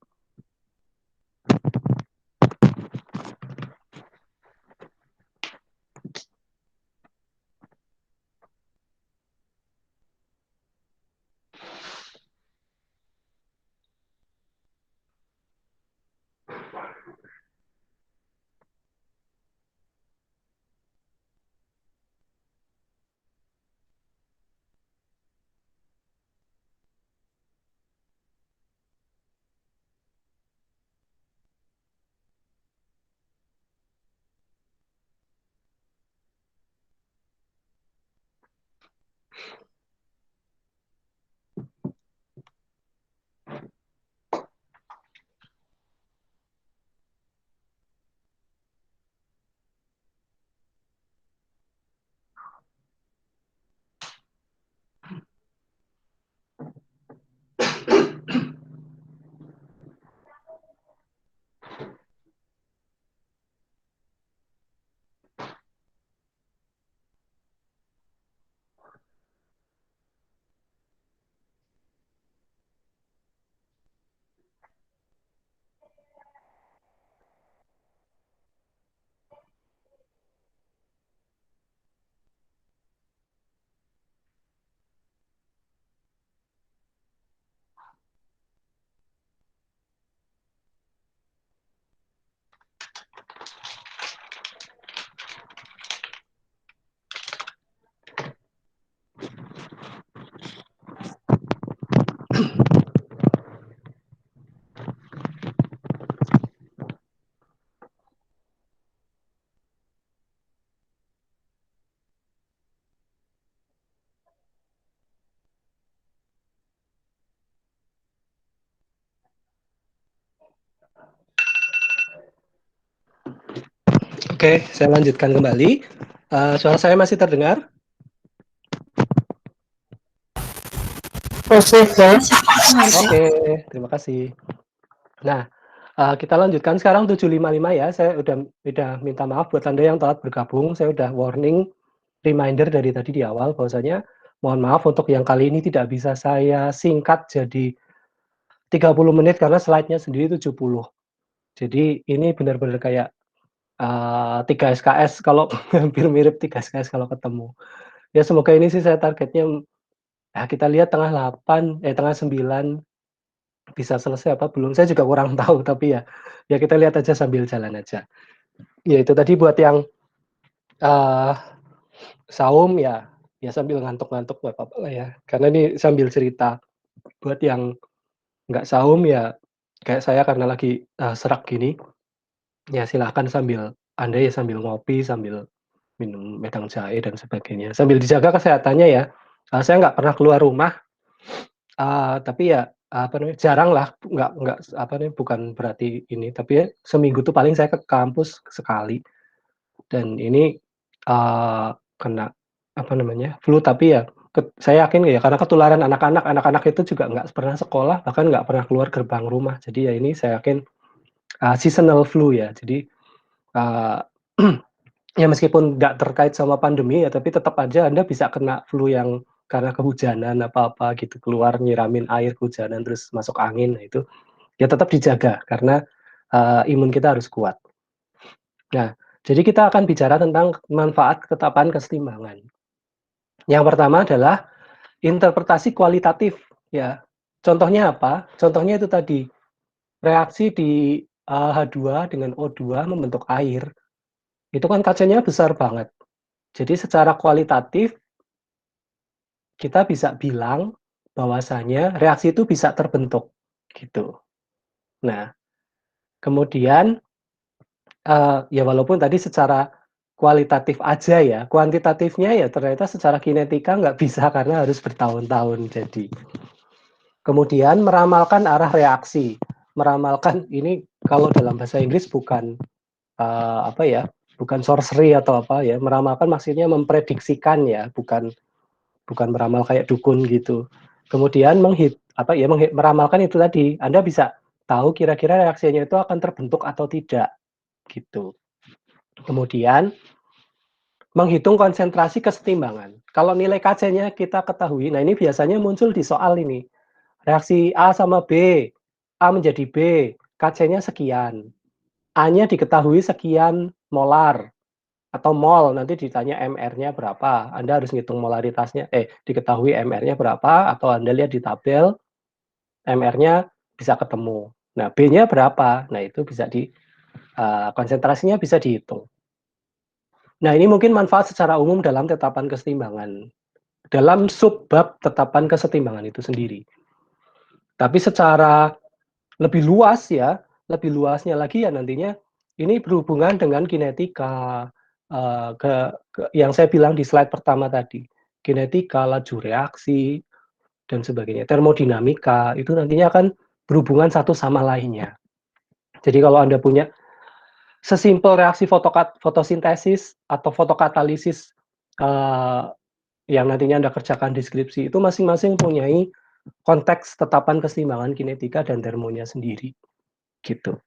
Oke, saya lanjutkan kembali. Suara saya masih terdengar? Masih, Mas. Oke, terima kasih. Nah, kita lanjutkan sekarang 755 ya. Saya udah minta maaf buat Anda yang telat bergabung. Saya udah warning, reminder dari tadi di awal bahwasanya mohon maaf untuk yang kali ini tidak bisa saya singkat jadi 30 menit karena slide-nya sendiri 70. Jadi ini benar-benar kayak 3 SKS kalau hampir mirip 3 SKS kalau ketemu. Ya semoga ini sih saya targetnya, ya kita lihat tengah 9 bisa selesai apa belum, saya juga kurang tahu tapi ya kita lihat aja sambil jalan aja. Ya itu tadi buat yang, eee, saum ya sambil ngantuk-ngantuk nggak apa-apa lah ya, karena ini sambil cerita. Buat yang nggak saum ya kayak saya karena lagi, serak gini, ya silahkan sambil Anda ya sambil ngopi, sambil minum wedang jahe dan sebagainya, sambil dijaga kesehatannya ya. Saya nggak pernah keluar rumah, tapi ya, apa namanya, jarang lah, nggak apa namanya, bukan berarti ini, tapi ya seminggu tuh paling saya ke kampus sekali dan ini, kena, apa namanya, flu tapi ya saya yakin ya karena ketularan anak-anak itu juga nggak pernah sekolah, bahkan nggak pernah keluar gerbang rumah. Jadi ya ini saya yakin, seasonal flu ya. Jadi, eee ya meskipun nggak terkait sama pandemi ya, tapi tetap aja Anda bisa kena flu yang karena kehujanan apa-apa gitu, keluar nyiramin air kehujanan terus masuk angin, nah itu ya tetap dijaga karena, imun kita harus kuat. Nah, jadi kita akan bicara tentang manfaat ketetapan kesetimbangan. Yang pertama adalah interpretasi kualitatif ya. Contohnya apa? Contohnya itu tadi, reaksi di, H2 dengan O2 membentuk air, itu kan kacanya besar banget. Jadi secara kualitatif kita bisa bilang bahwasanya reaksi itu bisa terbentuk, gitu. Nah, kemudian, ya walaupun tadi secara kualitatif aja ya, kuantitatifnya ya ternyata secara kinetika nggak bisa karena harus bertahun-tahun jadi. Kemudian meramalkan arah reaksi, meramalkan ini kalau dalam bahasa Inggris bukan, apa ya, bukan sorcery atau apa ya, meramalkan maksudnya memprediksikan ya, bukan bukan meramal kayak dukun gitu. Kemudian meramalkan itu tadi, Anda bisa tahu kira-kira reaksinya itu akan terbentuk atau tidak, gitu. Kemudian menghitung konsentrasi kesetimbangan. Kalau nilai KC-nya kita ketahui, nah ini biasanya muncul di soal ini. Reaksi A sama B, A menjadi B, KC-nya sekian. A-nya diketahui sekian molar atau mol, nanti ditanya MR-nya berapa. Anda harus ngitung molaritasnya, diketahui MR-nya berapa, atau Anda lihat di tabel, MR-nya bisa ketemu. Nah, B-nya berapa? Nah, itu bisa konsentrasinya bisa dihitung. Nah, ini mungkin manfaat secara umum dalam tetapan kesetimbangan. Dalam subbab tetapan kesetimbangan itu sendiri. Tapi secara lebih luas ya, lebih luasnya lagi ya nantinya ini berhubungan dengan kinetika, yang saya bilang di slide pertama tadi. Kinetika, laju reaksi, dan sebagainya. Termodinamika, itu nantinya akan berhubungan satu sama lainnya. Jadi kalau Anda punya sesimpel reaksi fotosintesis atau fotokatalisis yang nantinya Anda kerjakan deskripsi, itu masing-masing mempunyai konteks tetapan keseimbangan kinetika dan termonya sendiri, gitu.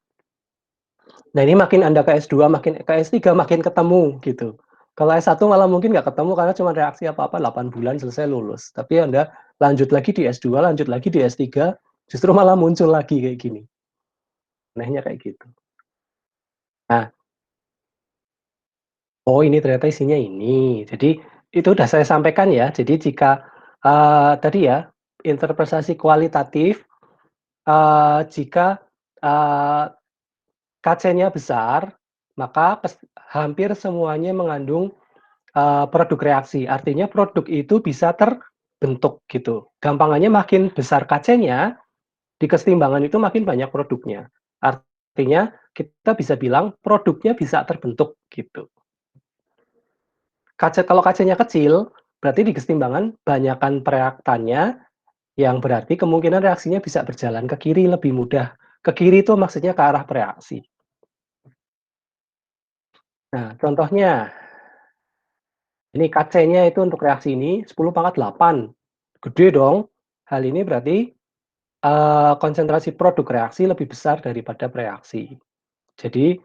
Nah ini makin Anda ke S2, makin ke S3, makin ketemu, gitu. Kalau S1 malah mungkin nggak ketemu karena cuma reaksi apa-apa 8 bulan selesai lulus. Tapi Anda lanjut lagi di S2, lanjut lagi di S3, justru malah muncul lagi kayak gini. Anehnya kayak gitu. Nah, oh ini ternyata isinya ini. Jadi itu udah saya sampaikan ya. Jadi jika tadi ya interpretasi kualitatif, jika KC-nya besar, maka hampir semuanya mengandung produk reaksi. Artinya produk itu bisa terbentuk gitu. Gampangannya makin besar KC-nya, di kesetimbangan itu makin banyak produknya. Artinya kita bisa bilang produknya bisa terbentuk gitu. Kalau KC-nya kecil, berarti di kesetimbangan banyakkan reaktannya, yang berarti kemungkinan reaksinya bisa berjalan ke kiri lebih mudah. Ke kiri itu maksudnya ke arah bereaksi. Nah, contohnya, ini KC-nya itu untuk reaksi ini 10 pangkat 8. Gede dong. Hal ini berarti konsentrasi produk reaksi lebih besar daripada preaksi. Jadi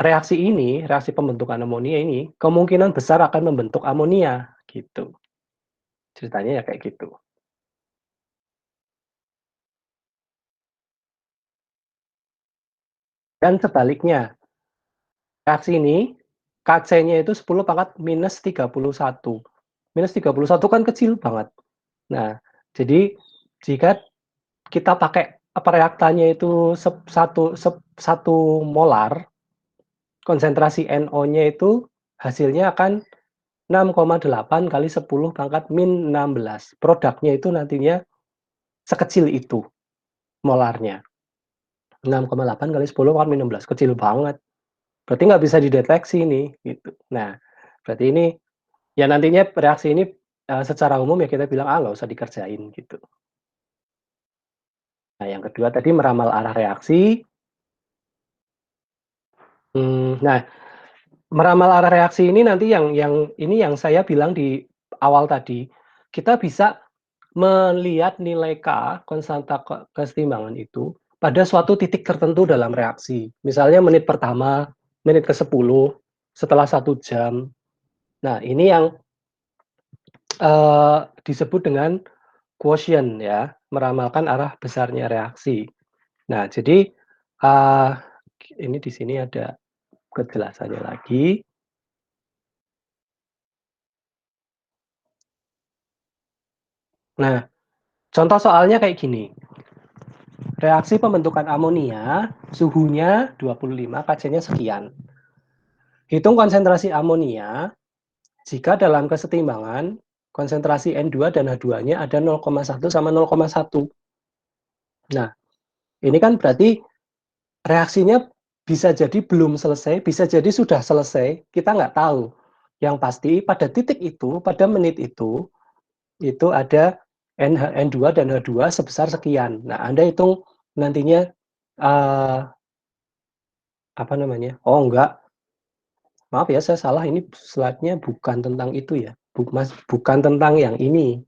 reaksi pembentukan amonia ini kemungkinan besar akan membentuk amonia gitu. Ceritanya ya kayak gitu. Dan sebaliknya, reaksi ini KC-nya itu 10 pangkat minus 31. Minus 31 kan kecil banget. Nah, jadi jika kita pakai reaktannya itu satu molar, konsentrasi NO-nya itu hasilnya akan 6,8 kali 10 pangkat min 16. Produknya itu nantinya sekecil itu molarnya. 6,8 kali 10 pangkat min 16, kecil banget. Berarti nggak bisa dideteksi nih, gitu. Nah, berarti ini ya nantinya reaksi ini secara umum ya kita bilang, nggak usah dikerjain gitu. Nah, yang kedua tadi meramal arah reaksi. Nah, meramal arah reaksi ini nanti yang saya bilang di awal tadi, kita bisa melihat nilai K, konstanta kesetimbangan itu, pada suatu titik tertentu dalam reaksi. Misalnya menit pertama, menit ke-10, setelah 1 jam. Nah, ini yang disebut dengan quotient ya, meramalkan arah besarnya reaksi. Nah, jadi ini di sini ada kejelasannya lagi. Nah, contoh soalnya kayak gini. Reaksi pembentukan amonia, suhunya 25, KC-nya sekian. Hitung konsentrasi amonia jika dalam kesetimbangan konsentrasi N2 dan H2-nya ada 0,1 sama 0,1. Nah, ini kan berarti reaksinya bisa jadi belum selesai, bisa jadi sudah selesai, kita nggak tahu. Yang pasti pada titik itu, pada menit itu ada N2 dan H2 sebesar sekian. Nah, Anda hitung nantinya apa namanya? Oh enggak, maaf ya saya salah, ini slide-nya bukan tentang itu ya. bukan tentang yang ini,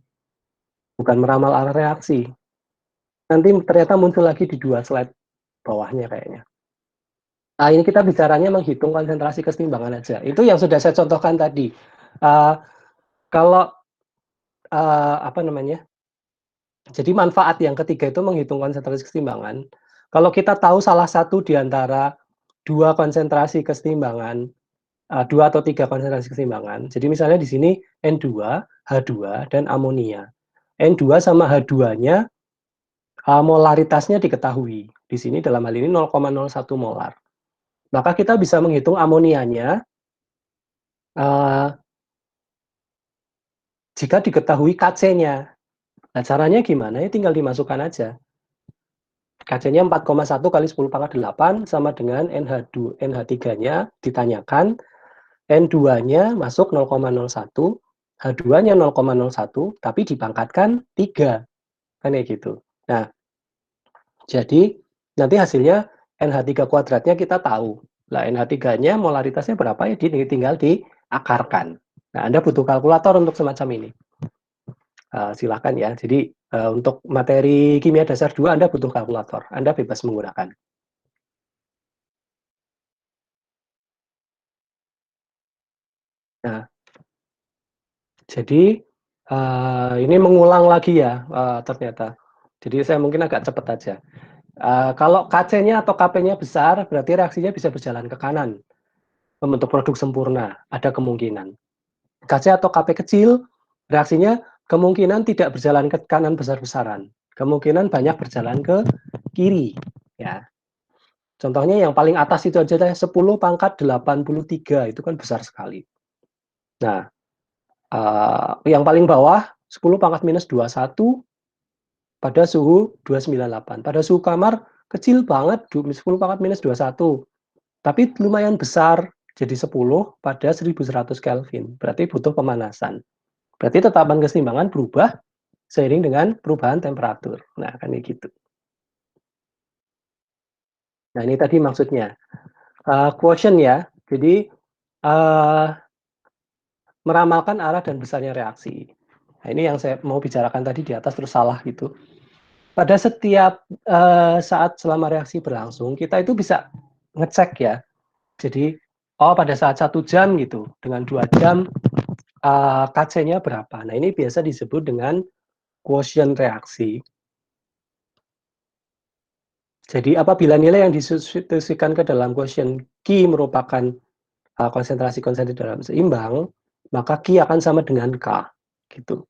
bukan meramal arah reaksi. Nanti ternyata muncul lagi di 2 slide bawahnya kayaknya. Nah, ini kita bicaranya menghitung konsentrasi kesetimbangan aja. Itu yang sudah saya contohkan tadi. Kalau apa namanya? Jadi manfaat yang ketiga itu menghitung konsentrasi kesetimbangan. Kalau kita tahu salah satu di antara dua konsentrasi kesetimbangan, dua atau tiga konsentrasi kesetimbangan. Jadi misalnya di sini N2, H2, dan amonia. N2 sama H2-nya molaritasnya diketahui. Di sini dalam hal ini 0,01 molar. Maka kita bisa menghitung amonianya jika diketahui Kc-nya. Nah, caranya gimana? Ya tinggal dimasukkan aja. Kc-nya 4,1 kali 10 pangkat 8 sama dengan NH3-nya ditanyakan, N2-nya masuk 0,01, H2-nya 0,01, tapi dipangkatkan 3. Kan kayak gitu. Nah, jadi nanti hasilnya NH3 kuadratnya kita tahu. Nah, NH3-nya molaritasnya berapa ya tinggal diakarkan. Nah, Anda butuh kalkulator untuk semacam ini. Silakan ya. Jadi untuk materi kimia dasar 2 Anda butuh kalkulator. Anda bebas menggunakan. Nah, jadi ini mengulang lagi ya ternyata. Jadi saya mungkin agak cepat aja. Kalau Kc-nya atau Kp-nya besar, berarti reaksinya bisa berjalan ke kanan, membentuk produk sempurna. Ada kemungkinan. Kc atau Kp kecil, reaksinya kemungkinan tidak berjalan ke kanan besar-besaran. Kemungkinan banyak berjalan ke kiri. Ya. Contohnya yang paling atas itu aja deh, 10 pangkat 83, itu kan besar sekali. Nah, yang paling bawah 10 pangkat minus 21 pada suhu 298. Pada suhu kamar kecil banget, 10 pangkat minus 21. Tapi lumayan besar, jadi 10 pada 1100 Kelvin. Berarti butuh pemanasan. Berarti tetapan keseimbangan berubah seiring dengan perubahan temperatur. Nah, kan kayak gitu. Nah, ini tadi maksudnya. Quotient ya. Jadi, meramalkan arah dan besarnya reaksi. Nah, ini yang saya mau bicarakan tadi di atas terus salah gitu. Pada setiap saat selama reaksi berlangsung, kita itu bisa ngecek ya. Jadi, oh pada saat 1 jam gitu, dengan 2 jam Kc-nya berapa. Nah, ini biasa disebut dengan quotient reaksi. Jadi, apabila nilai yang disubstitusikan ke dalam quotient Q merupakan konsentrasi-konsentrasi dalam seimbang, maka Q akan sama dengan K. Gitu.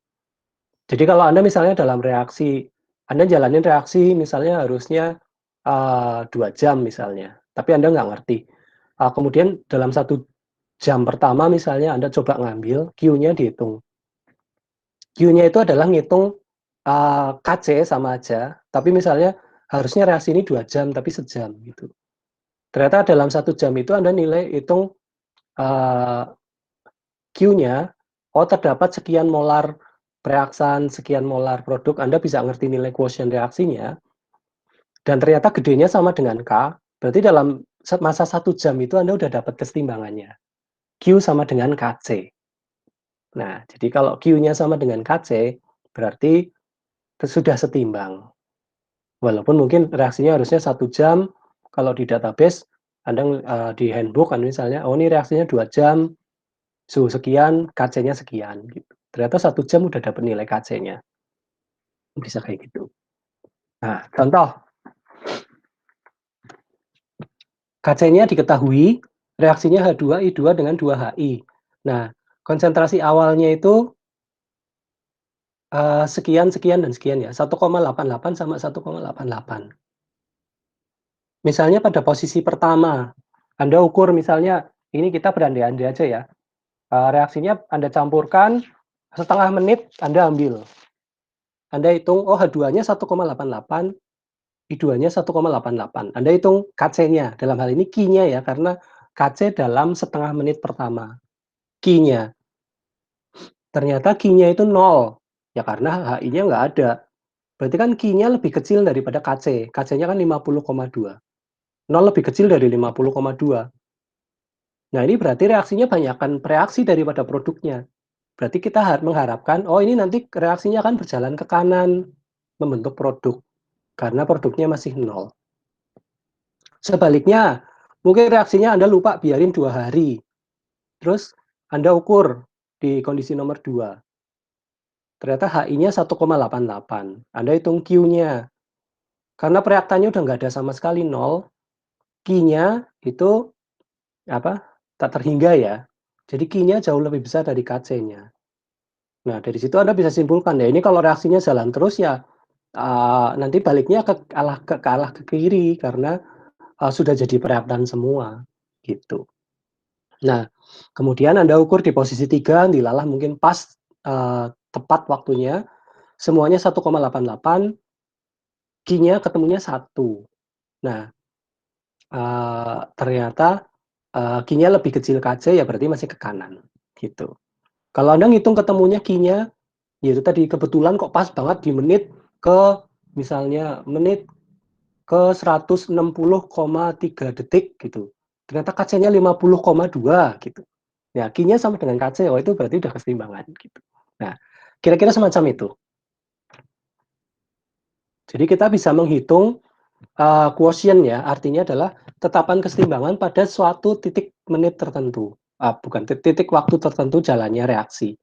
Jadi kalau Anda misalnya dalam reaksi, Anda jalanin reaksi misalnya harusnya 2 jam misalnya, tapi Anda nggak ngerti. Kemudian dalam 1 jam pertama misalnya Anda coba ngambil, Q-nya dihitung. Q-nya itu adalah ngitung Kc sama aja, tapi misalnya harusnya reaksi ini 2 jam, tapi sejam gitu. Ternyata dalam 1 jam itu Anda nilai hitung Q-nya, oh terdapat sekian molar reaksan, sekian molar produk, Anda bisa ngerti nilai quotient reaksinya, dan ternyata gedenya sama dengan K, berarti dalam masa 1 jam itu Anda udah dapat kesetimbangannya. Q sama dengan Kc. Nah, jadi kalau Q-nya sama dengan Kc, berarti sudah setimbang. Walaupun mungkin reaksinya harusnya 1 jam, kalau di database, Anda di handbook, kan misalnya, oh ini reaksinya 2 jam, suhu sekian, Kc-nya sekian. Gitu. Ternyata 1 jam udah dapat nilai Kc-nya. Bisa kayak gitu. Nah, contoh. Kc-nya diketahui, reaksinya H2I2 dengan 2HI. Nah, konsentrasi awalnya itu sekian, sekian, dan sekian ya. 1,88 sama 1,88. Misalnya pada posisi pertama, Anda ukur misalnya, ini kita berandai-andai aja ya. Reaksinya Anda campurkan, setengah menit Anda ambil. Anda hitung, oh H2-nya 1,88, I2-nya 1,88. Anda hitung Kc-nya, dalam hal ini Q-nya ya, karena Kc dalam setengah menit pertama. Q-nya. Ternyata Q-nya itu 0. Ya karena HI-nya nggak ada. Berarti kan Q-nya lebih kecil daripada Kc. Kc-nya kan 50,2. 0 lebih kecil dari 50,2. Nah ini berarti reaksinya banyakkan reaksi daripada produknya. berarti kita mengharapkan, oh ini nanti reaksinya akan berjalan ke kanan, membentuk produk, karena produknya masih nol. Sebaliknya, mungkin reaksinya Anda lupa biarin 2 hari, terus Anda ukur di kondisi nomor 2, ternyata HI-nya 1,88. Anda hitung Q-nya, karena reaktannya udah nggak ada sama sekali nol, Q-nya itu apa? Tak terhingga ya. Jadi Q-nya jauh lebih besar dari KC-nya. Nah, dari situ Anda bisa simpulkan ya, ini kalau reaksinya jalan terus ya nanti baliknya ke kiri karena sudah jadi reaktan semua gitu. Nah, kemudian Anda ukur di posisi 3, dilalah mungkin pas tepat waktunya, semuanya 1,88, Q-nya ketemunya 1. Nah, ternyata Q-nya lebih kecil KC, ya berarti masih ke kanan gitu. Kalau Anda ngitung ketemunya Q-nya, yaitu tadi kebetulan kok pas banget di menit ke misalnya menit ke 160,3 detik gitu. Ternyata KC-nya 50,2 gitu. Ya, Q-nya sama dengan KC, oh itu berarti udah keseimbangan gitu. Nah, kira-kira semacam itu. Jadi kita bisa menghitung quotient ya, artinya adalah tetapan keseimbangan pada suatu titik menit tertentu. Bukan titik waktu tertentu jalannya reaksi.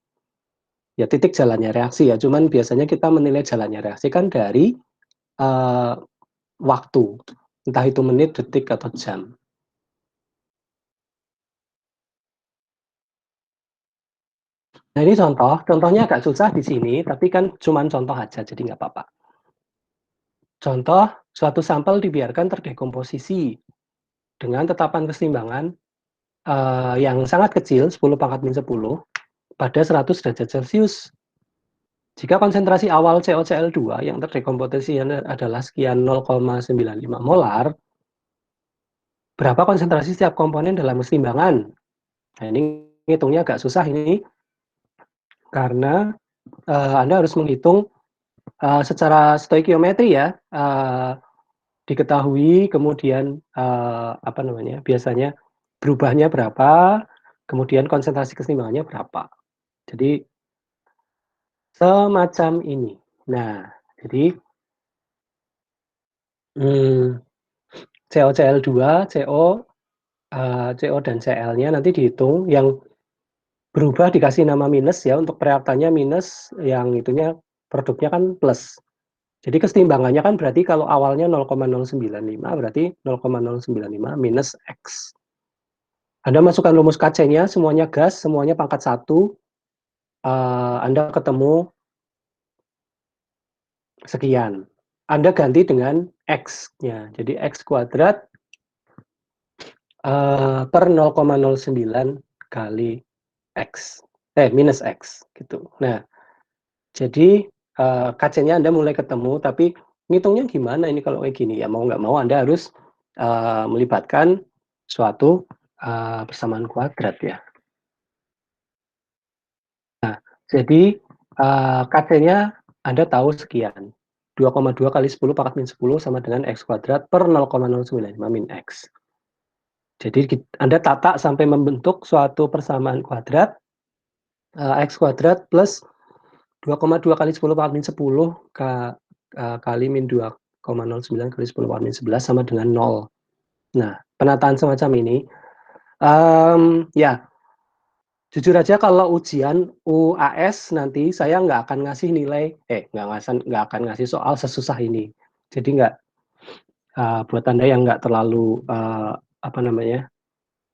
Ya titik jalannya reaksi ya, cuman biasanya kita menilai jalannya reaksi kan dari uh, waktu, entah itu menit, detik, atau jam. Nah ini contohnya agak susah di sini, tapi kan cuman contoh aja, jadi nggak apa-apa. Contoh, suatu sampel dibiarkan terdekomposisi dengan tetapan keseimbangan yang sangat kecil, 10 pangkat min 10, pada 100 derajat Celcius. Jika konsentrasi awal COCl2 yang terdekomposisi adalah sekian 0,95 molar, berapa konsentrasi setiap komponen dalam keseimbangan? Nah, ini ngitungnya agak susah ini, karena Anda harus menghitung secara stoikiometri ya, diketahui kemudian apa namanya biasanya berubahnya berapa, kemudian konsentrasi keseimbangannya berapa. Jadi semacam ini. Nah, jadi COCl2, CO dan Cl-nya nanti dihitung, yang berubah dikasih nama minus ya, untuk reaktannya minus, yang itunya produknya kan plus. Jadi keseimbangannya kan berarti kalau awalnya 0,095 berarti 0,095 minus X. Anda masukkan rumus KC-nya, semuanya gas, semuanya pangkat 1, Anda ketemu sekian. Anda ganti dengan X-nya. Jadi X kuadrat per 0,09 kali X. Minus X. Gitu. Nah, jadi KC-nya Anda mulai ketemu, tapi ngitungnya gimana ini kalau kayak gini? Ya mau nggak mau Anda harus melibatkan suatu persamaan kuadrat ya. Jadi KC-nya Anda tahu sekian. 2,2 kali 10 pangkat min 10 sama dengan X kuadrat per 0,095 min X. Jadi Anda tata sampai membentuk suatu persamaan kuadrat, X kuadrat plus 2,2 kali 10 pangkat min 10 kali min 2,09 kali 10 pangkat min 11 sama dengan 0. Nah, penataan semacam ini, ya jujur aja kalau ujian UAS nanti saya nggak akan ngasih nilai, nggak akan ngasih soal sesusah ini. Jadi nggak, buat Anda yang nggak terlalu apa namanya,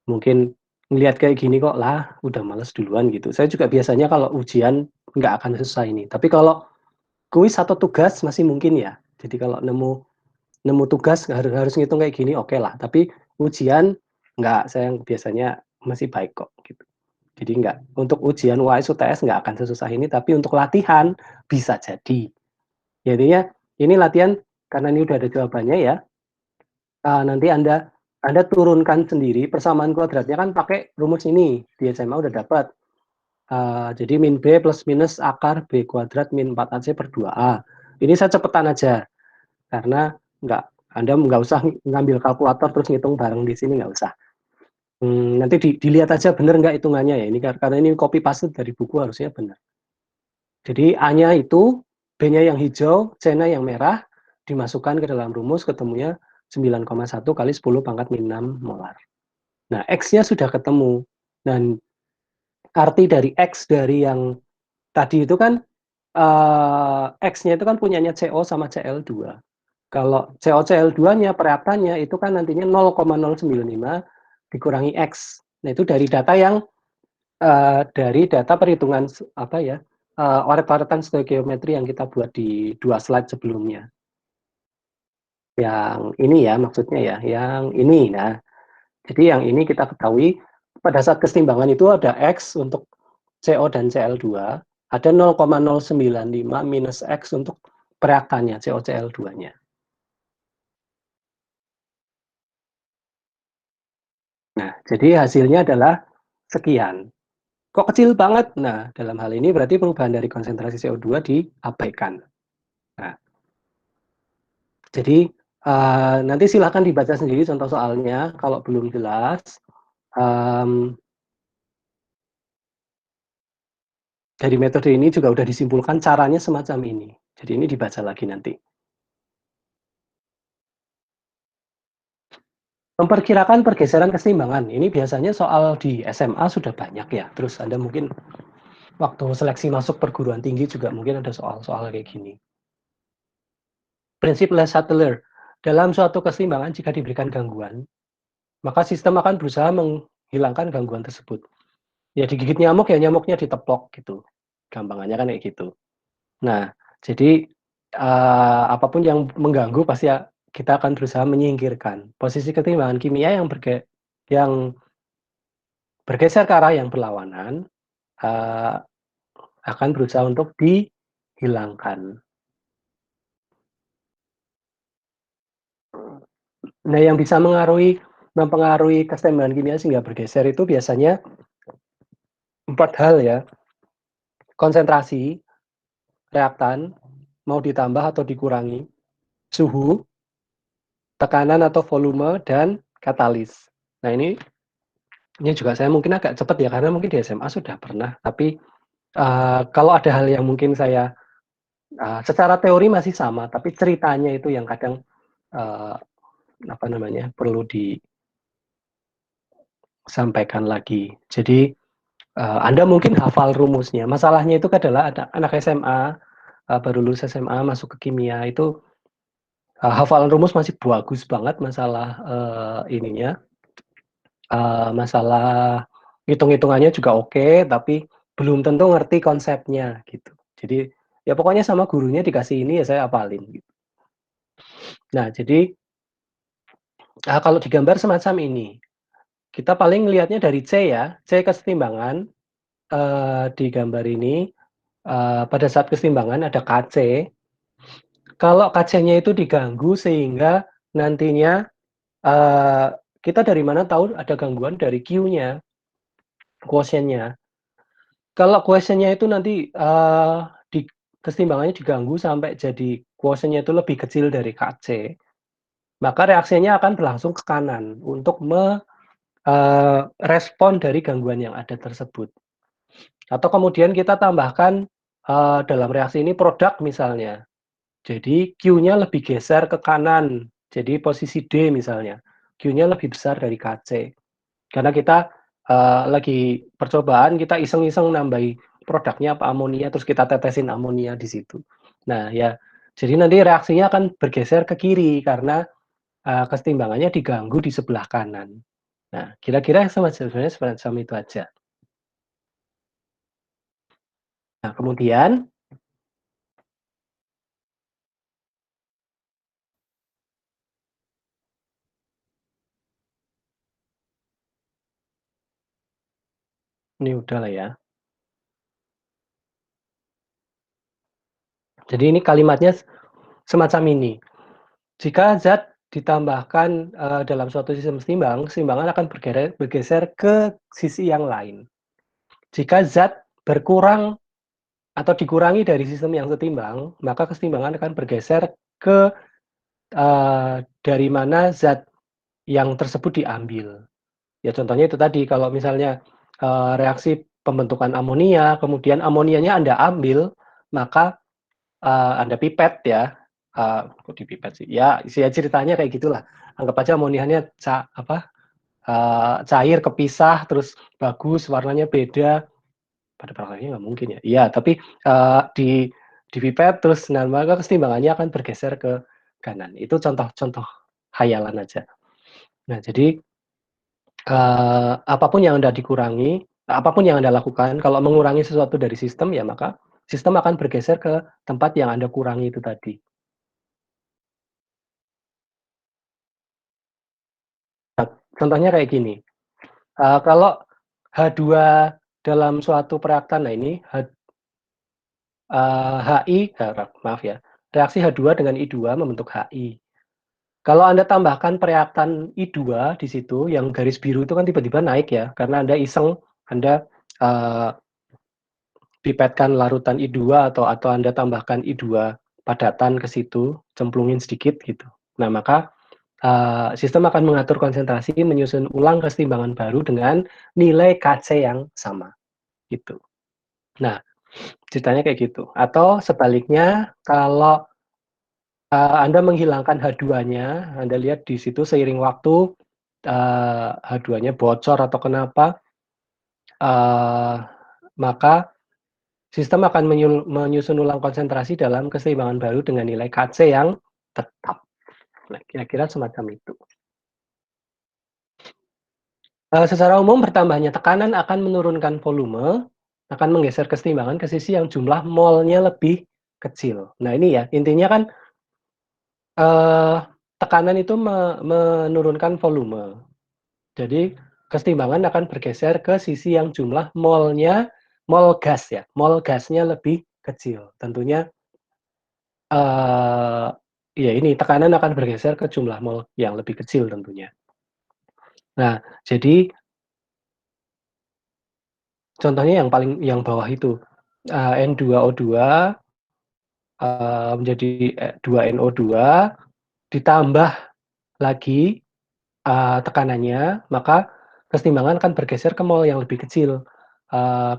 mungkin ngelihat kayak gini kok lah, udah males duluan gitu. Saya juga biasanya kalau ujian nggak akan susah ini. Tapi kalau kuis atau tugas masih mungkin ya. Jadi kalau nemu tugas harus ngitung kayak gini, oke lah. Tapi ujian nggak, saya biasanya masih baik kok gitu. Jadi nggak, untuk ujian UAS UTS nggak akan sesusah ini, tapi untuk latihan bisa jadi. Jadinya ini latihan, karena ini udah ada jawabannya ya. Nanti Anda turunkan sendiri persamaan kuadratnya kan pakai rumus ini, di SMA udah dapat. Jadi min B plus minus akar B kuadrat min 4AC per 2A. Ini saya cepetan aja, karena Anda nggak usah ngambil kalkulator terus ngitung bareng di sini, nggak usah. Nanti dilihat aja bener nggak hitungannya ya. Ini karena ini copy paste dari buku harusnya benar. Jadi A-nya itu, B-nya yang hijau, C-nya yang merah, dimasukkan ke dalam rumus, ketemunya 9,1 kali 10 pangkat min 6 molar. Nah, X-nya sudah ketemu. Dan arti dari X dari yang tadi itu kan, X-nya itu kan punyanya CO sama Cl2. Kalau COCl2-nya, reaktannya, itu kan nantinya 0,095 dikurangi X. Nah, itu dari data perhitungan apa ya, oret-oretan stoikiometri yang kita buat di 2 slide sebelumnya. Yang ini ya maksudnya ya, yang ini. Nah, jadi yang ini kita ketahui pada saat kesetimbangan itu ada X untuk CO dan Cl2, ada 0,095 minus X untuk pereaktannya, COCl2-nya. Nah, jadi hasilnya adalah sekian. Kok kecil banget? Nah, dalam hal ini berarti perubahan dari konsentrasi CO2 diabaikan. Nah, jadi nanti silakan dibaca sendiri contoh soalnya kalau belum jelas. Um, dari metode ini juga udah disimpulkan caranya semacam ini. Jadi ini dibaca lagi nanti. Memperkirakan pergeseran keseimbangan. Ini biasanya soal di SMA sudah banyak ya. Terus Anda mungkin waktu seleksi masuk perguruan tinggi juga mungkin ada soal-soal kayak gini. Prinsip Le Chatelier. Dalam suatu keseimbangan jika diberikan gangguan, maka sistem akan berusaha menghilangkan gangguan tersebut. Ya digigit nyamuk ya nyamuknya diteplok gitu. Gampangannya kan kayak gitu. Nah, jadi apapun yang mengganggu pasti kita akan berusaha menyingkirkan. Posisi keseimbangan kimia yang bergeser ke arah yang berlawanan uh, akan berusaha untuk dihilangkan. Nah, yang bisa mempengaruhi keseimbangan kimia sehingga bergeser itu biasanya 4 hal ya. Konsentrasi, reaktan, mau ditambah atau dikurangi, suhu, tekanan atau volume, dan katalis. Nah, ini juga saya mungkin agak cepat ya, karena mungkin di SMA sudah pernah. Tapi kalau ada hal yang mungkin saya secara teori masih sama, tapi ceritanya itu yang kadang uh, apa namanya perlu disampaikan lagi. Jadi Anda mungkin hafal rumusnya. Masalahnya itu adalah ada anak SMA baru lulus SMA masuk ke kimia itu hafalan rumus masih bagus banget masalah ininya, masalah hitung-hitungannya juga oke, tapi belum tentu ngerti konsepnya gitu. Jadi ya pokoknya sama gurunya dikasih ini ya saya hafalin. Gitu. Nah jadi kalau digambar semacam ini, kita paling lihatnya dari C ya, C kesetimbangan di gambar ini pada saat kesetimbangan ada KC. Kalau KC-nya itu diganggu sehingga nantinya kita dari mana tahu ada gangguan dari Q-nya, quotient-nya. Kalau quotient-nya itu nanti di kesetimbangannya diganggu sampai jadi quotient-nya itu lebih kecil dari KC, maka reaksinya akan berlangsung ke kanan untuk merespon dari gangguan yang ada tersebut. Atau kemudian kita tambahkan dalam reaksi ini produk misalnya. Jadi Q-nya lebih geser ke kanan. Jadi posisi D misalnya. Q-nya lebih besar dari KC. Karena kita lagi percobaan, kita iseng-iseng nambahi produknya apa amonia, terus kita tetesin amonia di situ. Nah ya, jadi nanti reaksinya akan bergeser ke kiri karena kesetimbangannya diganggu di sebelah kanan. Nah, kira-kira sebenarnya semacam itu aja. Nah, kemudian, ini udah lah ya. Jadi ini kalimatnya semacam ini. Jika zat ditambahkan dalam suatu sistem setimbang, keseimbangan akan bergeser ke sisi yang lain. Jika zat berkurang atau dikurangi dari sistem yang setimbang, maka keseimbangan akan bergeser ke dari mana zat yang tersebut diambil. Ya contohnya itu tadi, kalau misalnya, reaksi pembentukan amonia, kemudian amonianya Anda ambil, maka, Anda pipet ya, kok dipipet sih, ya ceritanya kayak gitulah. Anggap aja amonianya cair, kepisah, terus bagus, warnanya beda, pada prakteknya nggak mungkin ya. Iya, tapi, dipipet terus nah maka kesetimbangannya akan bergeser ke kanan. Itu contoh-contoh khayalan aja. Nah jadi, apapun yang Anda dikurangi, apapun yang Anda lakukan, kalau mengurangi sesuatu dari sistem, ya maka sistem akan bergeser ke tempat yang Anda kurangi itu tadi. Contohnya kayak gini, kalau H2 dalam suatu reaktan, nah ini HI, maaf ya, reaksi H2 dengan I2 membentuk HI. Kalau Anda tambahkan reaktan I2 di situ, yang garis biru itu kan tiba-tiba naik ya, karena Anda iseng, Anda, eee, pipetkan larutan I2 atau Anda tambahkan I2 padatan ke situ, cemplungin sedikit gitu. Nah maka, sistem akan mengatur konsentrasi, menyusun ulang kesetimbangan baru dengan nilai Kc yang sama, gitu. Nah, ceritanya kayak gitu. Atau sebaliknya, kalau, Anda menghilangkan H2-nya, Anda lihat di situ seiring waktu, H2-nya bocor atau kenapa, eee, maka sistem akan menyusun ulang konsentrasi dalam keseimbangan baru dengan nilai Kc yang tetap. Nah, kira-kira semacam itu. Secara umum bertambahnya tekanan akan menurunkan volume, akan menggeser keseimbangan ke sisi yang jumlah molnya lebih kecil. Nah ini ya, intinya kan, eee, tekanan itu menurunkan volume. Jadi kesetimbangan akan bergeser ke sisi yang jumlah mol gas ya, mol gasnya lebih kecil. Tentunya, eee, ya ini tekanan akan bergeser ke jumlah mol yang lebih kecil tentunya. Nah, jadi contohnya yang bawah itu, N2O2, menjadi, 2NO2 ditambah lagi, tekanannya, maka kesetimbangan akan bergeser ke mol yang lebih kecil.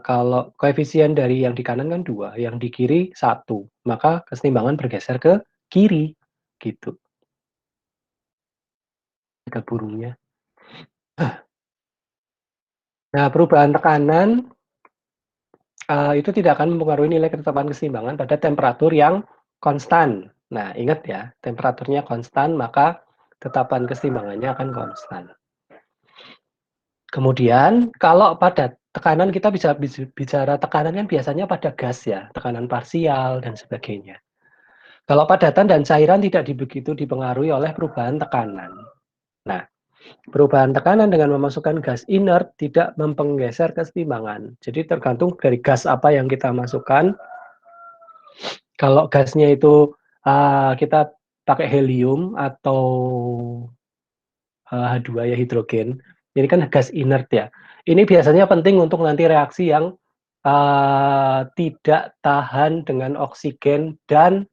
Kalau koefisien dari yang di kanan kan 2, yang di kiri 1, maka kesetimbangan bergeser ke kiri, gitu, ikat burungnya. Nah, perubahan tekanan, itu tidak akan mempengaruhi nilai ketetapan keseimbangan pada temperatur yang konstan. Nah, ingat ya, temperaturnya konstan, maka tetapan keseimbangannya akan konstan. Kemudian kalau pada tekanan kita bisa bicara tekanan kan biasanya pada gas ya, tekanan parsial dan sebagainya. Kalau padatan dan cairan tidak begitu dipengaruhi oleh perubahan tekanan. Nah, perubahan tekanan dengan memasukkan gas inert tidak menggeser kesetimbangan. Jadi tergantung dari gas apa yang kita masukkan. Kalau gasnya itu, kita pakai helium atau, H2 ya, hidrogen. Ini kan gas inert ya. Ini biasanya penting untuk nanti reaksi yang, tidak tahan dengan oksigen dan,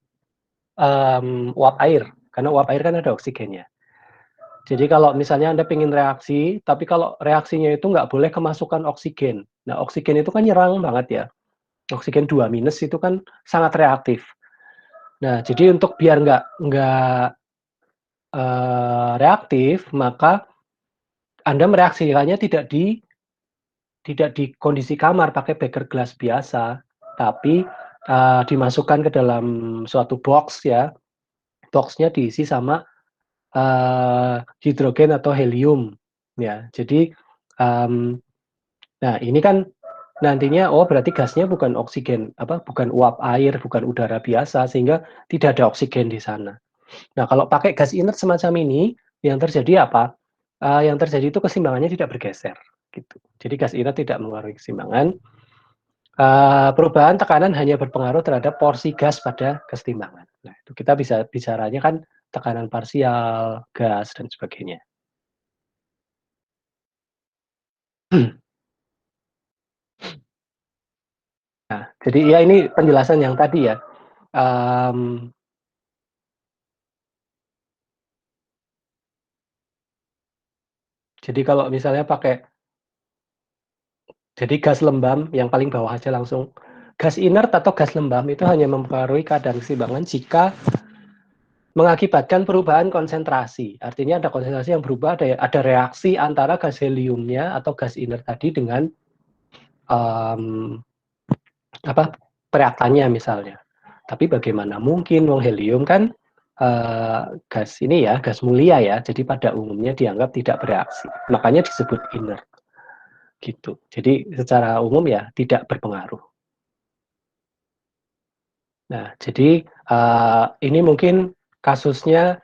uap air, karena uap air kan ada oksigennya. Jadi kalau misalnya Anda pengen reaksi, tapi kalau reaksinya itu nggak boleh kemasukan oksigen. Nah, oksigen itu kan nyerang banget ya. Oksigen 2 minus itu kan sangat reaktif. Nah, jadi untuk biar nggak, reaktif, maka Anda mereaksikannya tidak di kondisi kamar pakai beker gelas biasa, tapi, dimasukkan ke dalam suatu box ya, box-nya diisi sama, hidrogen atau helium, ya. Jadi, mmm, nah ini kan nantinya, oh berarti gasnya bukan oksigen, bukan uap air, bukan udara biasa, sehingga tidak ada oksigen di sana. Nah kalau pakai gas inert semacam ini, yang terjadi apa? Yang terjadi itu keseimbangannya tidak bergeser, gitu. Jadi gas inert tidak mengaruhi keseimbangan. Perubahan tekanan hanya berpengaruh terhadap porsi gas pada kesetimbangan. Nah, itu kita bisa bicaranya kan tekanan parsial, gas, dan sebagainya. Nah, jadi ya ini penjelasan yang tadi ya. Mmm, Jadi kalau misalnya pakai, jadi gas lembab yang paling bawah aja langsung. Gas inert atau gas lembab itu hanya mempengaruhi keadaan keseimbangan jika mengakibatkan perubahan konsentrasi. Artinya ada konsentrasi yang berubah, ada reaksi antara gas heliumnya atau gas inert tadi dengan um, reaktannya misalnya. Tapi bagaimana mungkin wong helium kan gas ini ya, gas mulia ya. Jadi pada umumnya dianggap tidak bereaksi. Makanya disebut inert gitu. Jadi secara umum ya tidak berpengaruh. Nah, jadi ini mungkin kasusnya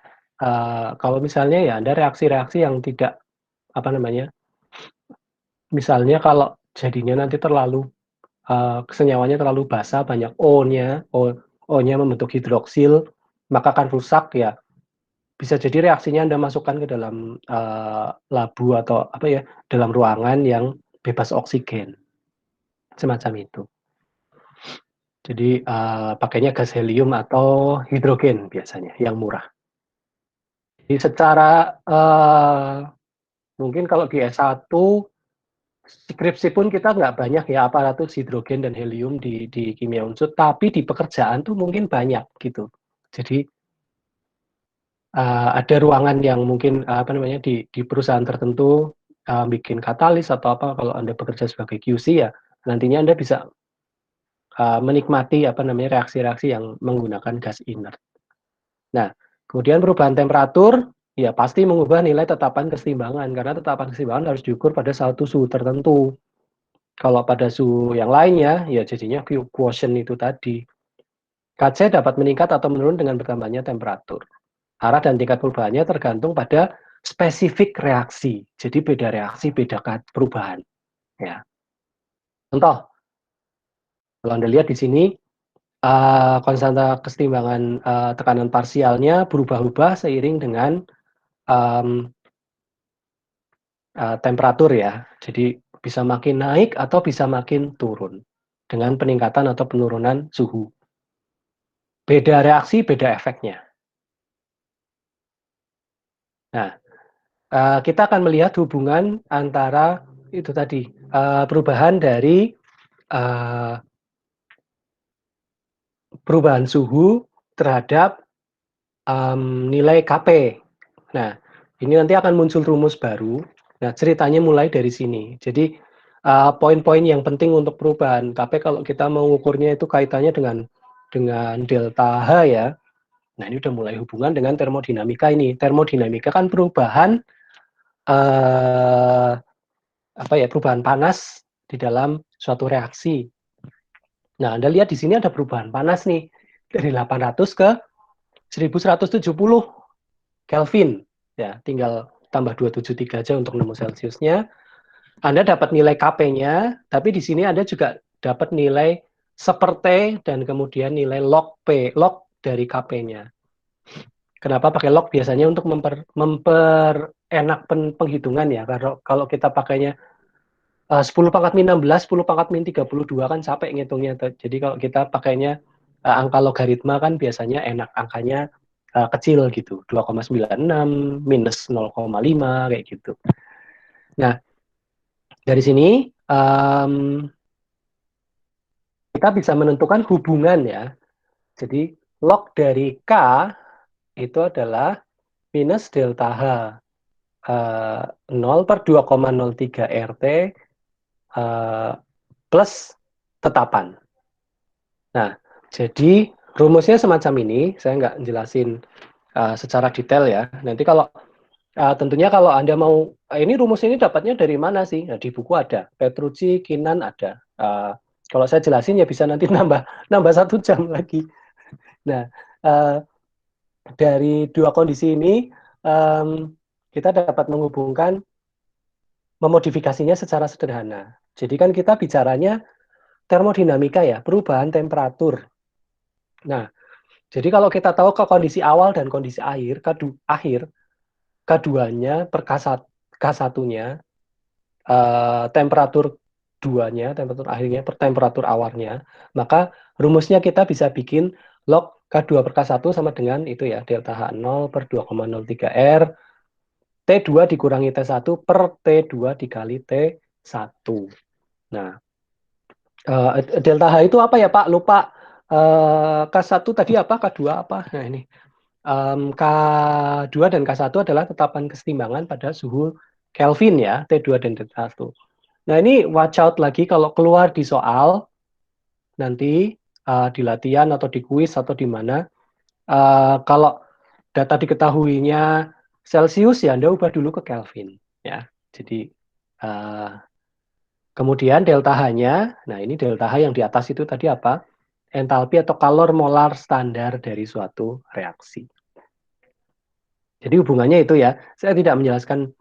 kalau misalnya ya ada reaksi-reaksi yang tidak apa namanya, misalnya kalau jadinya nanti terlalu senyawanya terlalu basah, banyak O-nya, O-nya membentuk hidroksil, maka akan rusak ya. Bisa jadi reaksinya Anda masukkan ke dalam labu atau apa ya, dalam ruangan yang bebas oksigen, semacam itu. Jadi pakainya gas helium atau hidrogen biasanya yang murah. Jadi secara mungkin kalau di S1 skripsi pun kita nggak banyak ya aparatur hidrogen dan helium di kimia unsur, tapi di pekerjaan tuh mungkin banyak gitu. Jadi ada ruangan yang mungkin apa namanya di perusahaan tertentu bikin katalis atau apa kalau Anda bekerja sebagai QC ya nantinya Anda bisa menikmati apa namanya reaksi-reaksi yang menggunakan gas inert. Nah, kemudian perubahan temperatur ya pasti mengubah nilai tetapan keseimbangan karena tetapan keseimbangan harus diukur pada satu suhu tertentu. Kalau pada suhu yang lainnya ya jadinya quotient itu tadi. Kc dapat meningkat atau menurun dengan bertambahnya temperatur. Arah dan tingkat perubahannya tergantung pada spesifik reaksi. Jadi beda reaksi, beda perubahan. Ya. Contoh, kalau Anda lihat di sini, konstanta kesetimbangan tekanan parsialnya berubah-ubah seiring dengan um, temperatur ya. Jadi bisa makin naik atau bisa makin turun dengan peningkatan atau penurunan suhu. Beda reaksi, beda efeknya. Nah, kita akan melihat hubungan antara itu tadi perubahan dari perubahan suhu terhadap nilai Kp. Nah, ini nanti akan muncul rumus baru. Nah, ceritanya mulai dari sini. Jadi poin-poin yang penting untuk perubahan Kp kalau kita mengukurnya itu kaitannya dengan delta H ya. Nah, ini udah mulai hubungan dengan termodinamika ini. Termodinamika kan perubahan eh, apa ya perubahan panas di dalam suatu reaksi. Nah, Anda lihat di sini ada perubahan panas nih dari 800 ke 1170 Kelvin. Ya, tinggal tambah 273 aja untuk nemu Celsiusnya. Anda dapat nilai Kp-nya, tapi di sini Anda juga dapat nilai seperti dan kemudian nilai log P, log dari Kp-nya. Kenapa pakai log? Biasanya untuk memperenak penghitungan ya. Kalau kita pakainya 10 pangkat min 16, 10 pangkat min 32 kan capek ngitungnya. Jadi kalau kita pakainya angka logaritma kan biasanya enak angkanya kecil gitu, 2,96 minus 0,5 kayak gitu. Nah, dari sini kita bisa menentukan hubungan ya. Jadi log dari K itu adalah minus delta H 0 per 2,03 RT plus tetapan. Nah, jadi rumusnya semacam ini, saya nggak jelasin secara detail ya. Nanti kalau tentunya kalau Anda mau, ini rumus ini dapatnya dari mana sih? Nah, di buku ada, Petrucci, Kinan ada. Kalau saya jelasin ya bisa nanti nambah 1 jam lagi. Nah, uh, dari dua kondisi ini kita dapat menghubungkan, memodifikasinya secara sederhana. Jadi kan kita bicaranya termodinamika ya, perubahan temperatur. Nah, jadi kalau kita tahu ke kondisi awal dan kondisi akhir, keduanya per K1-nya, temperatur duanya, temperatur akhirnya per temperatur awalnya, maka rumusnya kita bisa bikin log K2 per K1 sama dengan itu ya, delta H0 per 2,03 R T2 dikurangi T1 per T2 dikali T1. Nah, delta H itu apa ya Pak? Lupa. K1 tadi apa? K2 apa? Nah ini. K2 dan K1 adalah tetapan kesetimbangan pada suhu Kelvin ya, T2 dan T1. Nah ini watch out lagi kalau keluar di soal, nanti di latihan atau di kuis atau di mana, kalau data diketahuinya Celsius ya Anda ubah dulu ke Kelvin ya. Jadi uh, kemudian delta H-nya, nah ini delta H yang di atas itu tadi apa? Entalpi atau kalor molar standar dari suatu reaksi. Jadi hubungannya itu ya, saya tidak menjelaskan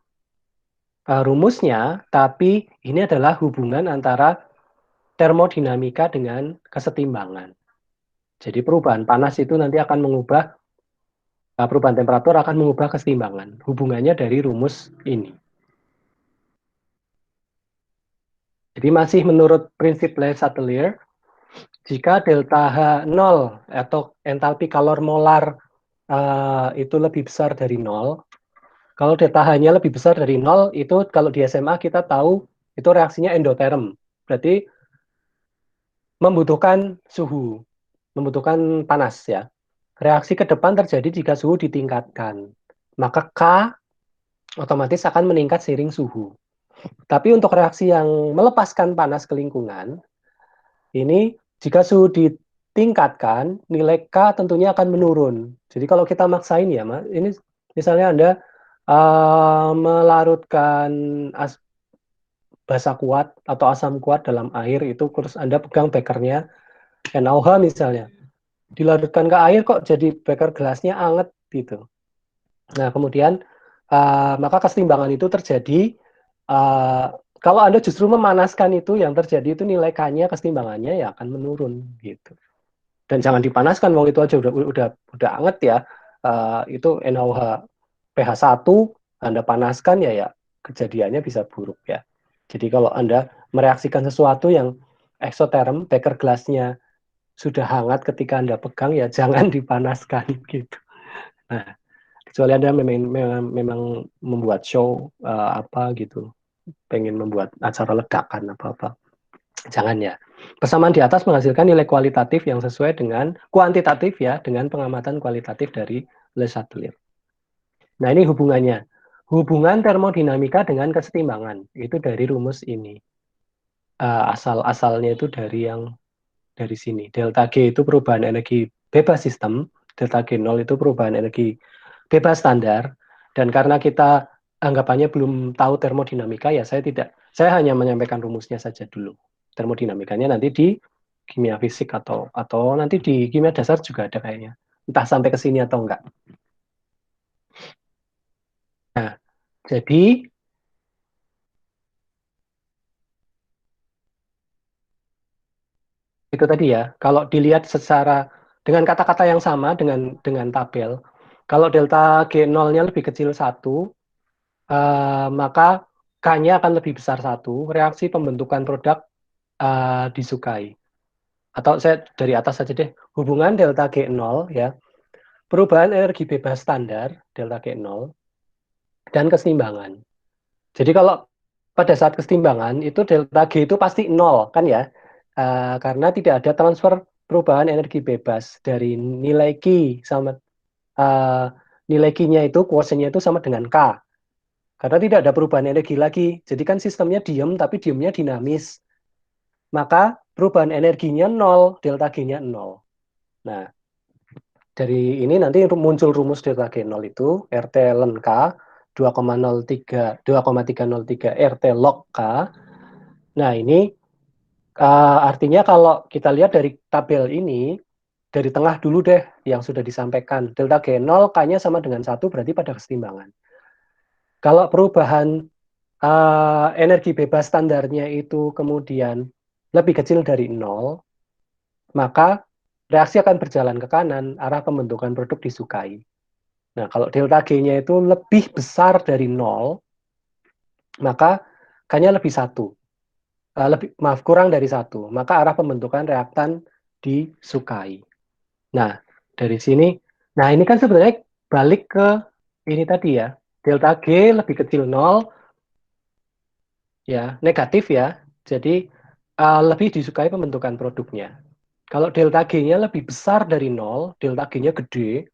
rumusnya, tapi ini adalah hubungan antara termodinamika dengan kesetimbangan. Jadi perubahan panas itu nanti akan mengubah, perubahan temperatur akan mengubah kesetimbangan. Hubungannya dari rumus ini. Jadi masih menurut prinsip Le Chatelier, jika delta H 0 atau entalpi kalor molar itu lebih besar dari 0, kalau delta H-nya lebih besar dari 0, itu kalau di SMA kita tahu itu reaksinya endoterm. Berarti membutuhkan suhu, membutuhkan panas ya. Reaksi ke depan terjadi jika suhu ditingkatkan. Maka K otomatis akan meningkat seiring suhu. Tapi untuk reaksi yang melepaskan panas ke lingkungan, ini jika suhu ditingkatkan, nilai K tentunya akan menurun. Jadi kalau kita maksain ya, Mas, ini misalnya Anda melarutkan basa kuat atau asam kuat dalam air itu, terus Anda pegang bekernya, NaOH misalnya, dilarutkan ke air kok jadi beker gelasnya anget gitu. Nah kemudian maka kesetimbangan itu terjadi uh, kalau Anda justru memanaskan itu, yang terjadi itu nilai K-nya kesetimbangannya ya akan menurun gitu. Dan jangan dipanaskan, wong itu aja udah anget ya. Itu NaOH pH 1 Anda panaskan ya kejadiannya bisa buruk ya. Jadi kalau Anda mereaksikan sesuatu yang eksoterm, beker gelasnya sudah hangat ketika Anda pegang ya jangan dipanaskan gitu. Nah, kecuali Anda memang membuat show apa gitu, pengen membuat acara ledakan apa-apa. Jangan ya. Persamaan di atas menghasilkan nilai kualitatif yang sesuai dengan kuantitatif ya, dengan pengamatan kualitatif dari Le Chatelier. Nah, ini hubungannya. Hubungan termodinamika dengan kesetimbangan. Itu dari rumus ini. Asal-asalnya itu dari sini. Delta G itu perubahan energi bebas sistem. Delta G0 itu perubahan energi bebas standar. Dan karena kita anggapannya belum tahu termodinamika, ya saya hanya menyampaikan rumusnya saja dulu. Termodinamikanya nanti di kimia fisik atau nanti di kimia dasar juga ada kayaknya. Entah sampai ke sini atau enggak. Nah, jadi itu tadi ya, kalau dilihat secara dengan kata-kata yang sama dengan tabel, kalau delta G0-nya lebih kecil 1, maka K-nya akan lebih besar 1, reaksi pembentukan produk disukai. Atau saya dari atas saja deh, hubungan delta G0 ya, perubahan energi bebas standar delta G0 dan kesetimbangan. Jadi kalau pada saat kesetimbangan itu delta G itu pasti 0 kan ya. Karena tidak ada transfer perubahan energi bebas dari nilai Q sama uh, nilai Q-nya itu quotient-nya itu sama dengan K. Karena tidak ada perubahan energi lagi. Jadi kan sistemnya diam tapi diamnya dinamis. Maka perubahan energinya 0, delta G-nya 0. Nah, dari ini nanti muncul rumus delta G0 itu RT ln K 2,303 RT log K. Nah, ini artinya kalau kita lihat dari tabel ini, dari tengah dulu deh yang sudah disampaikan. Delta G0 K-nya sama dengan 1 berarti pada kesetimbangan. Kalau perubahan energi bebas standarnya itu kemudian lebih kecil dari 0, maka reaksi akan berjalan ke kanan, arah pembentukan produk disukai. Nah, kalau delta G-nya itu lebih besar dari 0, maka K-nya lebih 1. Maaf, kurang dari 1. Maka arah pembentukan reaktan disukai. Nah, dari sini, nah ini kan sebenarnya balik ke ini tadi ya. Delta G lebih kecil nol, ya negatif ya. Jadi lebih disukai pembentukan produknya. Kalau delta G-nya lebih besar dari nol, delta G-nya gede,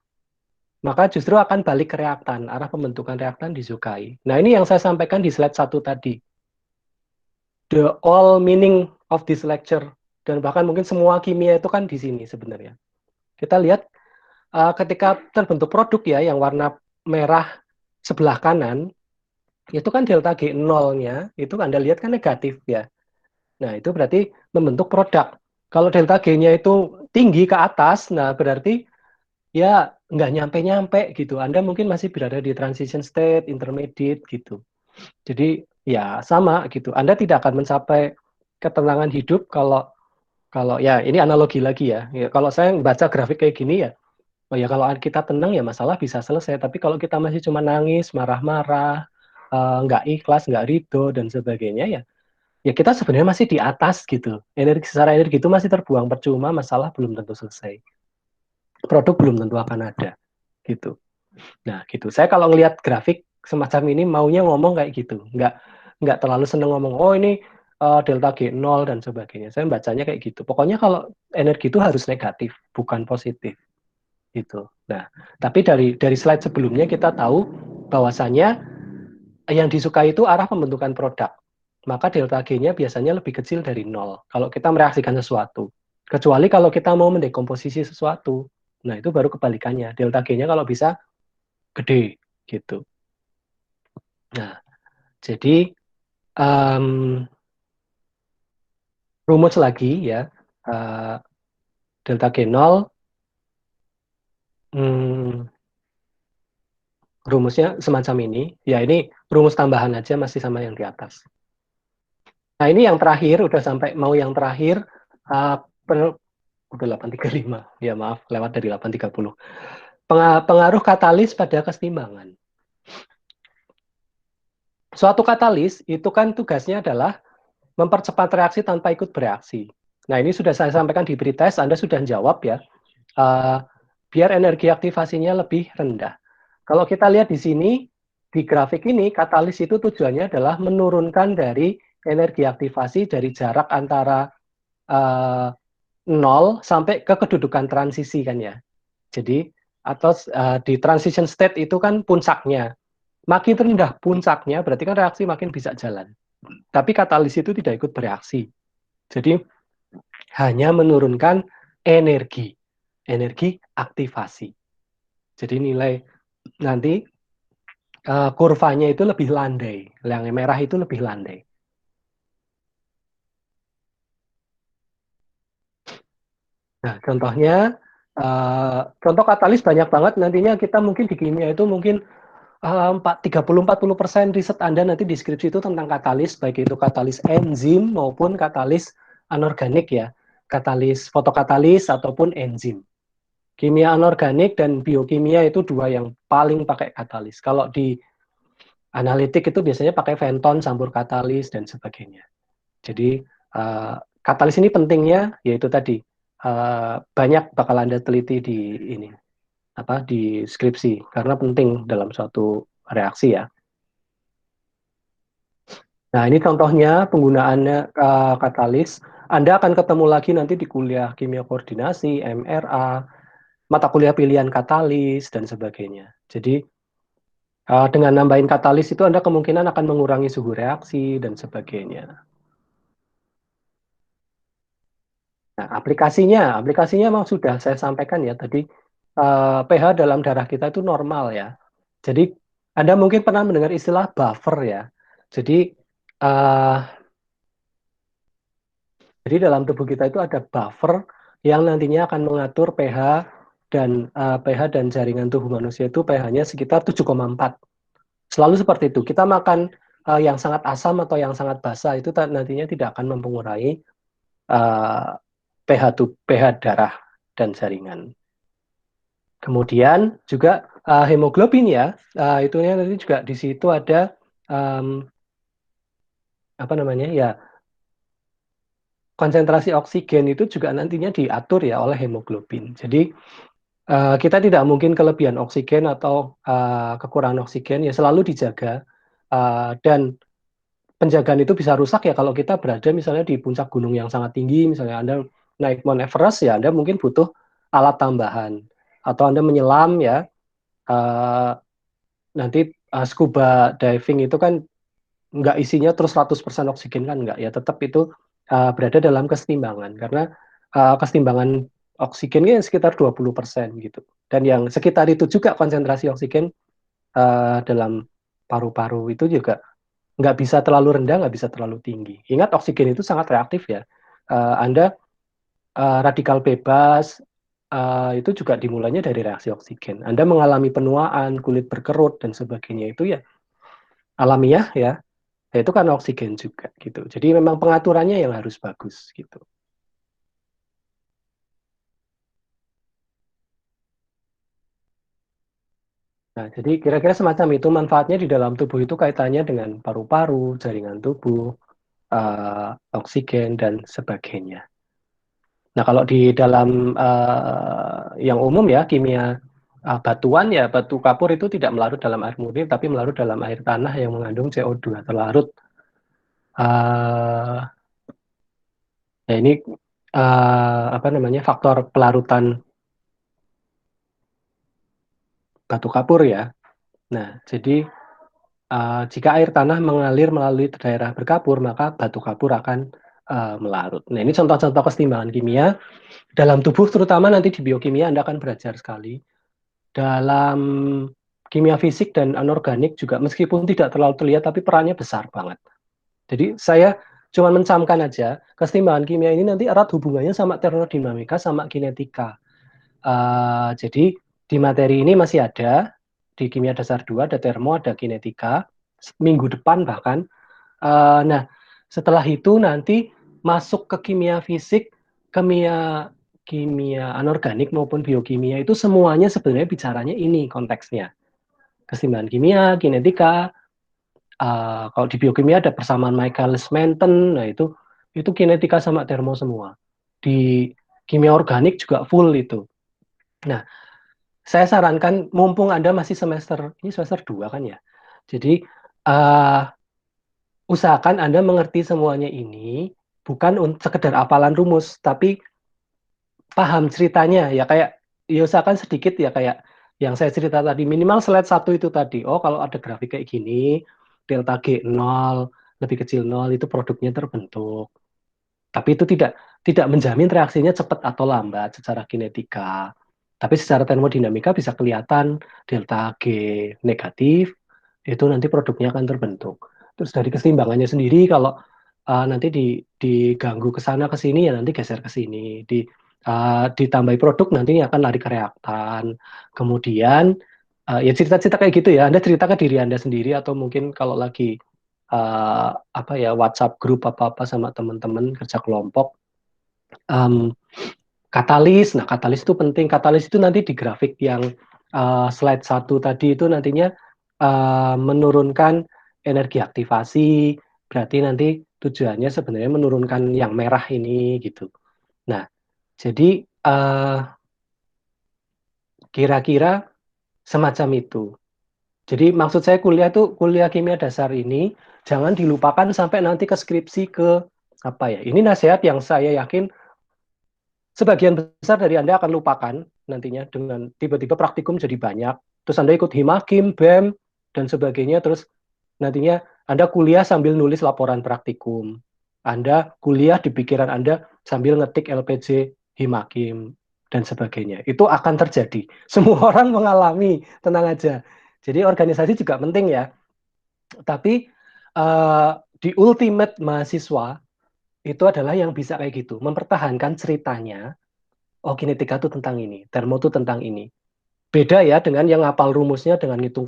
maka justru akan balik ke reaktan, arah pembentukan reaktan disukai. Nah, ini yang saya sampaikan di slide satu tadi. The all meaning of this lecture, dan bahkan mungkin semua kimia itu kan di sini sebenarnya. Kita lihat ketika terbentuk produk ya, yang warna merah sebelah kanan, itu kan delta G nolnya, itu Anda lihat kan negatif ya. Nah, itu berarti membentuk produk. Kalau delta G-nya itu tinggi ke atas, nah berarti ya nggak nyampe-nyampe gitu. Anda mungkin masih berada di transition state, intermediate gitu. Jadi ya sama gitu. Anda tidak akan mencapai ketenangan hidup kalau kalau ya ini analogi lagi ya. Ya kalau saya baca grafik kayak gini ya, oh ya kalau kita tenang ya masalah bisa selesai. Tapi kalau kita masih cuma nangis, marah-marah, nggak ikhlas, nggak ridho dan sebagainya ya, ya kita sebenarnya masih di atas gitu. Energi secara energi itu masih terbuang percuma, masalah belum tentu selesai. Produk belum tentu akan ada gitu. Nah, gitu. Saya kalau ngelihat grafik semacam ini maunya ngomong kayak gitu. Nggak terlalu seneng ngomong, oh ini delta G nol dan sebagainya. Saya bacanya kayak gitu. Pokoknya kalau energi itu harus negatif, bukan positif. Gitu. Nah, tapi dari slide sebelumnya kita tahu bahwasannya yang disukai itu arah pembentukan produk. Maka delta G-nya biasanya lebih kecil dari nol kalau kita mereaksikan sesuatu. Kecuali kalau kita mau mendekomposisi sesuatu. Nah, itu baru kebalikannya. Delta G-nya kalau bisa gede gitu. Nah, jadi um, rumus lagi ya, uh, delta G0, rumusnya semacam ini. Ya ini rumus tambahan aja masih sama yang di atas. Nah ini yang terakhir, udah sampai mau yang terakhir, uh, udah 835, ya maaf lewat dari 830. Pengaruh katalis pada kesetimbangan. Suatu katalis itu kan tugasnya adalah mempercepat reaksi tanpa ikut bereaksi. Nah ini sudah saya sampaikan di pretest, Anda sudah jawab ya. uh, Biar energi aktivasinya lebih rendah. Kalau kita lihat di sini, di grafik ini, katalis itu tujuannya adalah menurunkan dari energi aktivasi dari jarak antara uh, 0 sampai ke kedudukan transisi kan ya. Jadi, atau di transition state itu kan puncaknya. Makin rendah puncaknya, berarti kan reaksi makin bisa jalan. Tapi katalis itu tidak ikut bereaksi. Jadi, hanya menurunkan energi, energi aktivasi. Jadi nilai nanti kurvanya itu lebih landai, yang merah itu lebih landai. Nah, contohnya, contoh katalis banyak banget. Nantinya kita mungkin di kimia itu mungkin 30-40% riset Anda nanti deskripsi itu tentang katalis, baik itu katalis enzim maupun katalis anorganik ya, katalis fotokatalis ataupun enzim. Kimia anorganik dan biokimia itu dua yang paling pakai katalis. Kalau di analitik itu biasanya pakai Fenton, campur katalis, dan sebagainya. Jadi, katalis ini pentingnya, yaitu tadi, banyak bakal Anda teliti di ini, apa di skripsi, karena penting dalam suatu reaksi ya. Nah, ini contohnya penggunaannya katalis. Anda akan ketemu lagi nanti di kuliah kimia koordinasi, MRA, mata kuliah pilihan katalis, dan sebagainya. Jadi, dengan nambahin katalis itu Anda kemungkinan akan mengurangi suhu reaksi dan sebagainya. Nah, aplikasinya memang sudah saya sampaikan ya tadi, pH dalam darah kita itu normal ya. Jadi Anda mungkin pernah mendengar istilah buffer ya. Jadi uh, dalam tubuh kita itu ada buffer yang nantinya akan mengatur pH dan jaringan tubuh manusia itu pH-nya sekitar 7,4. Selalu seperti itu. Kita makan yang sangat asam atau yang sangat basa itu nantinya tidak akan mempengaruhi uh, pH darah dan jaringan. Kemudian juga hemoglobin ya, itu nanti juga di situ ada um, apa namanya ya, konsentrasi oksigen itu juga nantinya diatur ya oleh hemoglobin. Jadi Kita tidak mungkin kelebihan oksigen atau kekurangan oksigen, ya selalu dijaga. Dan penjagaan itu bisa rusak ya kalau kita berada misalnya di puncak gunung yang sangat tinggi, misalnya Anda naik Mount Everest ya Anda mungkin butuh alat tambahan. Atau Anda menyelam ya, eh, nanti scuba diving itu kan nggak isinya terus 100% oksigen kan nggak ya, tetap itu berada dalam kesetimbangan karena kesetimbangan oksigennya sekitar 20% gitu. Dan yang sekitar itu juga konsentrasi oksigen dalam paru-paru itu juga nggak bisa terlalu rendah, nggak bisa terlalu tinggi. Ingat oksigen itu sangat reaktif ya. Anda radikal bebas itu juga dimulainya dari reaksi oksigen. Anda mengalami penuaan, kulit berkerut dan sebagainya itu ya alamiah ya. Ya, itu karena oksigen juga gitu. Jadi memang pengaturannya yang harus bagus gitu. Nah, jadi kira-kira semacam itu manfaatnya di dalam tubuh itu kaitannya dengan paru-paru, jaringan tubuh, oksigen dan sebagainya. Nah, kalau di dalam yang umum ya kimia batuan ya batu kapur itu tidak melarut dalam air murni tapi melarut dalam air tanah yang mengandung CO2 terlarut. Uh, ya ini apa namanya faktor pelarutan batu kapur ya. Nah, jadi jika air tanah mengalir melalui daerah berkapur, maka batu kapur akan melarut. Nah, ini contoh-contoh kesetimbangan kimia dalam tubuh, terutama nanti di biokimia Anda akan belajar sekali. Dalam kimia fisik dan anorganik juga, meskipun tidak terlalu terlihat, tapi perannya besar banget. Jadi saya cuma mencamkan aja, kesetimbangan kimia ini nanti erat hubungannya sama termodinamika, sama kinetika. Jadi di materi ini masih ada, di kimia dasar 2 ada termo, ada kinetika, minggu depan bahkan. Nah, setelah itu nanti masuk ke kimia fisik, kimia kimia anorganik maupun biokimia itu semuanya sebenarnya bicaranya ini konteksnya. Keseimbangan kimia, kinetika, kalau di biokimia ada persamaan Michaelis-Menten, nah itu kinetika sama termo semua. Di kimia organik juga full itu. Nah, saya sarankan mumpung Anda masih semester ini semester 2 kan ya. Jadi uh, usahakan Anda mengerti semuanya ini bukan sekedar hafalan rumus, tapi paham ceritanya ya kayak ya usahakan sedikit ya kayak yang saya cerita tadi minimal slide satu itu tadi. Oh, kalau ada grafik kayak gini, delta G 0 lebih kecil 0 itu produknya terbentuk. Tapi itu tidak menjamin reaksinya cepat atau lambat secara kinetika. Tapi secara termodinamika bisa kelihatan delta G negatif, itu nanti produknya akan terbentuk. Terus dari keseimbangannya sendiri, kalau nanti diganggu ke sana ke sini, ya nanti geser ke sini. Ditambahi produk, nanti akan lari ke reaktan. Kemudian, ya cerita-cerita kayak gitu ya, Anda cerita ke diri Anda sendiri, atau mungkin kalau lagi apa ya WhatsApp grup apa-apa sama teman-teman kerja kelompok, um, katalis. Nah, katalis itu penting. Katalis itu nanti di grafik yang slide satu tadi itu nantinya menurunkan energi aktivasi. Berarti nanti tujuannya sebenarnya menurunkan yang merah ini gitu. Nah, jadi kira-kira semacam itu. Jadi maksud saya kuliah itu kuliah kimia dasar ini jangan dilupakan sampai nanti ke skripsi ke apa ya. Ini nasihat yang saya yakin sebagian besar dari Anda akan lupakan nantinya dengan tiba-tiba praktikum jadi banyak. Terus Anda ikut Himakim, BEM, dan sebagainya. Terus nantinya Anda kuliah sambil nulis laporan praktikum. Anda kuliah di pikiran Anda sambil ngetik LPJ, Himakim, dan sebagainya. Itu akan terjadi. Semua orang mengalami, tenang aja. Jadi organisasi juga penting ya. Tapi di ultimate mahasiswa itu adalah yang bisa kayak gitu, mempertahankan ceritanya. Oh, kinetika itu tentang ini, termo itu tentang ini. Beda ya dengan yang ngapal rumusnya dengan ngitung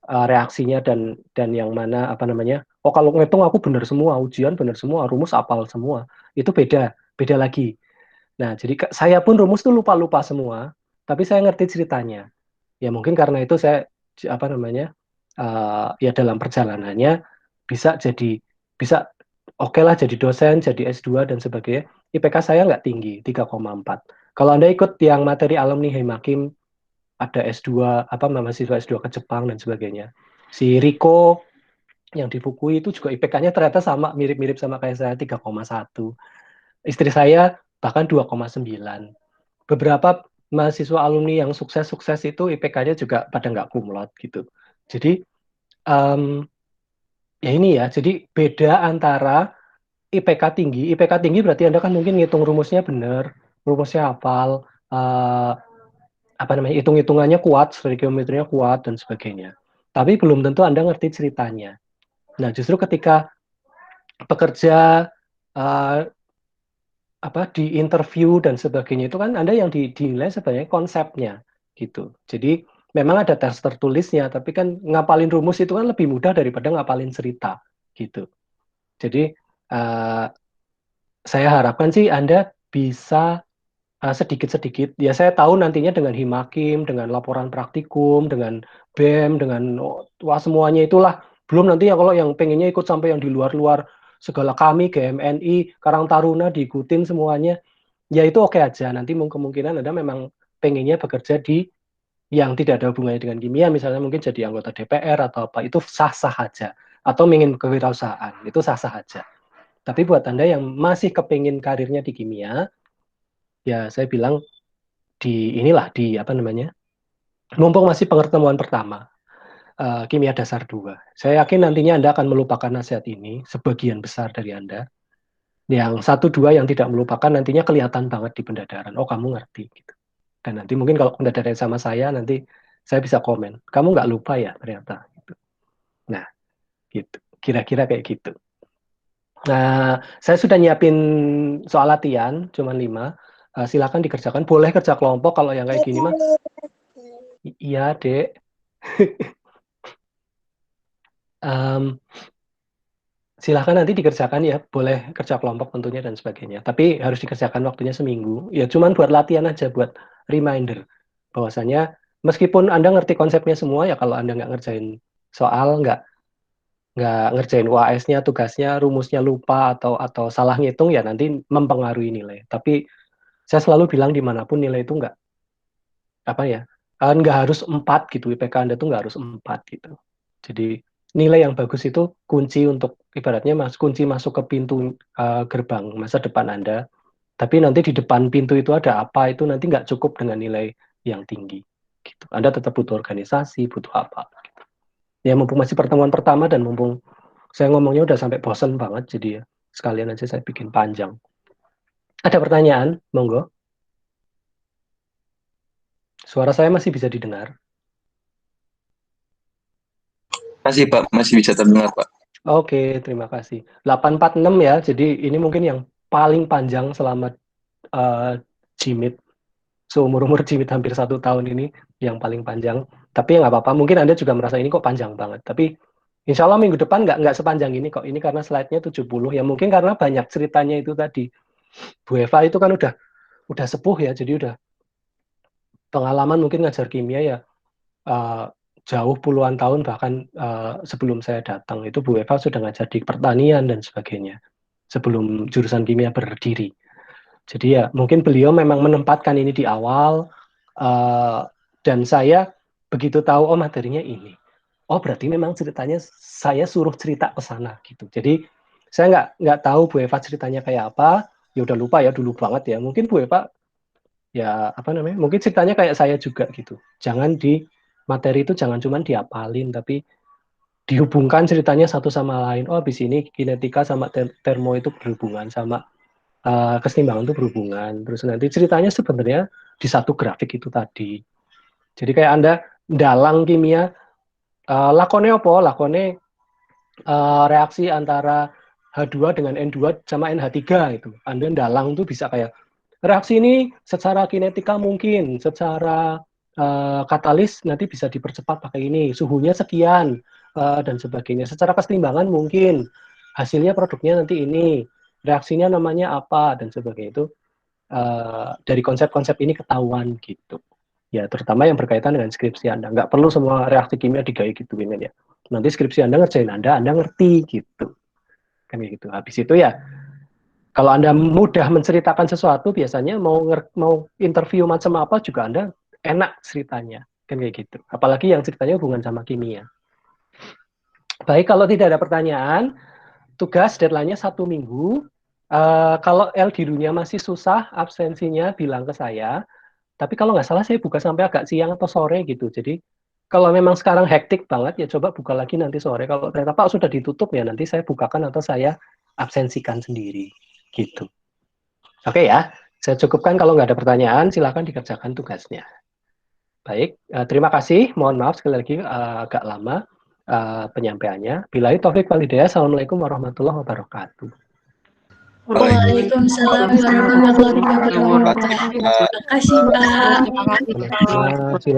reaksinya dan yang mana apa namanya. Oh, kalau ngitung aku benar semua, ujian benar semua, rumus apal semua. Itu beda, beda lagi. Nah, jadi saya pun rumus tuh lupa-lupa semua, tapi saya ngerti ceritanya. Ya mungkin karena itu saya apa namanya ya dalam perjalanannya bisa bisa oke lah jadi dosen, jadi S2 dan sebagainya. IPK saya nggak tinggi, 3,4. Kalau Anda ikut yang materi alumni Hemakim, ada S2, apa mahasiswa S2 ke Jepang dan sebagainya. Si Riko yang di Fukui itu juga IPK-nya ternyata sama, mirip-mirip sama kayak saya, 3,1. Istri saya bahkan 2,9. Beberapa mahasiswa alumni yang sukses-sukses itu IPK-nya juga pada nggak kumlot gitu. Jadi um, ya ini ya, jadi beda antara IPK tinggi berarti Anda kan mungkin ngitung rumusnya benar, rumusnya hafal, apa namanya, hitung-hitungannya kuat, stoikiometrinya kuat dan sebagainya. Tapi belum tentu Anda ngerti ceritanya. Nah, justru ketika bekerja uh, apa di interview dan sebagainya itu kan Anda yang dinilai sebenarnya konsepnya gitu. Jadi memang ada tes tertulisnya, tapi kan ngapalin rumus itu kan lebih mudah daripada ngapalin cerita gitu. Jadi uh, saya harapkan sih Anda bisa sedikit-sedikit. Ya saya tahu nantinya dengan Himakim, dengan laporan praktikum, dengan BEM, dengan wah semuanya itulah. Belum nanti ya kalau yang pengennya ikut sampai yang di luar-luar segala kami, GMNI, Karang Taruna diikutin semuanya. Ya itu oke aja. Nanti kemungkinan Anda memang pengennya bekerja di yang tidak ada hubungannya dengan kimia, misalnya mungkin jadi anggota DPR atau apa, itu sah-sah aja. Atau ingin kewirausahaan, itu sah-sah aja. Tapi buat Anda yang masih kepingin karirnya di kimia, ya saya bilang di inilah di apa namanya, mumpung masih pertemuan pertama, kimia dasar 2. Saya yakin nantinya Anda akan melupakan nasihat ini, sebagian besar dari Anda. Yang satu dua yang tidak melupakan nantinya kelihatan banget di pendadaran. Oh kamu ngerti gitu. Dan nanti mungkin kalau pendadaran sama saya nanti saya bisa komen. Kamu nggak lupa ya ternyata. Gitu. Nah gitu. Kira-kira kayak gitu. Nah saya sudah nyiapin soal latihan, cuma 5. Silakan dikerjakan. Boleh kerja kelompok kalau yang kayak gini mah. Iya dek. Um, Silahkan nanti dikerjakan ya, boleh kerja kelompok tentunya dan sebagainya. Tapi harus dikerjakan waktunya seminggu. Ya cuman buat latihan aja, buat reminder. Bahwasanya meskipun Anda ngerti konsepnya semua ya kalau Anda nggak ngerjain soal, nggak ngerjain UAS-nya, tugasnya, rumusnya lupa atau salah ngitung ya nanti mempengaruhi nilai. Tapi saya selalu bilang dimanapun nilai itu nggak apa ya, nggak harus 4 gitu, IPK Anda tuh nggak harus 4 gitu. Jadi nilai yang bagus itu kunci untuk ibaratnya kunci masuk ke pintu gerbang masa depan Anda. Tapi nanti di depan pintu itu ada apa itu nanti nggak cukup dengan nilai yang tinggi. Gitu. Anda tetap butuh organisasi, butuh apa. Ya mumpung masih pertemuan pertama dan mumpung saya ngomongnya udah sampai bosan banget, jadi ya sekalian aja saya bikin panjang. Ada pertanyaan? Monggo. Suara saya masih bisa didengar. Masih Pak, masih bisa terdengar Pak. Oke, terima kasih. 846 ya, jadi ini mungkin yang paling panjang selama uh, Jimit, seumur-umur Jimit hampir 1 tahun ini, yang paling panjang. Tapi ya nggak apa-apa, mungkin Anda juga merasa ini kok panjang banget. Tapi insya Allah minggu depan nggak sepanjang ini kok. Ini karena slide-nya 70, ya mungkin karena banyak ceritanya itu tadi. Bu Eva itu kan udah sepuh ya, jadi udah pengalaman mungkin ngajar kimia ya uh, jauh puluhan tahun bahkan sebelum saya datang itu Bu Eva sudah ngajar di pertanian dan sebagainya sebelum jurusan kimia berdiri. Jadi ya mungkin beliau memang menempatkan ini di awal uh, dan saya begitu tahu oh materinya ini. Oh berarti memang ceritanya saya suruh cerita ke sana gitu. Jadi saya nggak tahu Bu Eva ceritanya kayak apa. Ya udah lupa ya dulu banget ya. Mungkin Bu Eva ya apa namanya? Mungkin ceritanya kayak saya juga gitu. Jangan di materi itu jangan cuma diapalin tapi dihubungkan ceritanya satu sama lain. Oh, habis ini kinetika sama termo itu berhubungan sama keseimbangan itu berhubungan. Terus nanti ceritanya sebenarnya di satu grafik itu tadi. Jadi kayak Anda dalang kimia, lakone apa? Lakone reaksi antara H2 dengan N2 sama NH3 itu. Anda dalang tuh bisa kayak reaksi ini secara kinetika mungkin, secara katalis nanti bisa dipercepat pakai ini, suhunya sekian dan sebagainya. Secara keseimbangan mungkin hasilnya produknya nanti ini, reaksinya namanya apa dan sebagainya itu dari konsep-konsep ini ketahuan gitu. Ya terutama yang berkaitan dengan skripsi Anda. Nggak perlu semua reaksi kimia digaya gituin ya. Nanti skripsi Anda ngerjain Anda ngerti gitu. Kan gitu. Habis itu ya Kalau Anda mudah menceritakan sesuatu, biasanya mau interview macam apa juga Anda enak ceritanya, kan kayak gitu. Apalagi yang ceritanya hubungan sama kimia. Baik, kalau tidak ada pertanyaan, tugas deadline-nya 1 minggu. Kalau L di dunia masih susah, absensinya bilang ke saya. Tapi kalau nggak salah saya buka sampai agak siang atau sore gitu. Jadi kalau memang sekarang hektik banget, ya coba buka lagi nanti sore. Kalau ternyata Pak sudah ditutup, ya nanti saya bukakan atau saya absensikan sendiri. Gitu. Oke ya, saya cukupkan. Kalau nggak ada pertanyaan, silakan dikerjakan tugasnya. Baik, terima kasih. Mohon maaf sekali lagi agak lama penyampaiannya. Billahi taufik wal hidayah. Assalamualaikum warahmatullahi wabarakatuh. Waalaikumsalam warahmatullahi wabarakatuh. Terima kasih, Pak. Terima kasih, Pak. Silakan.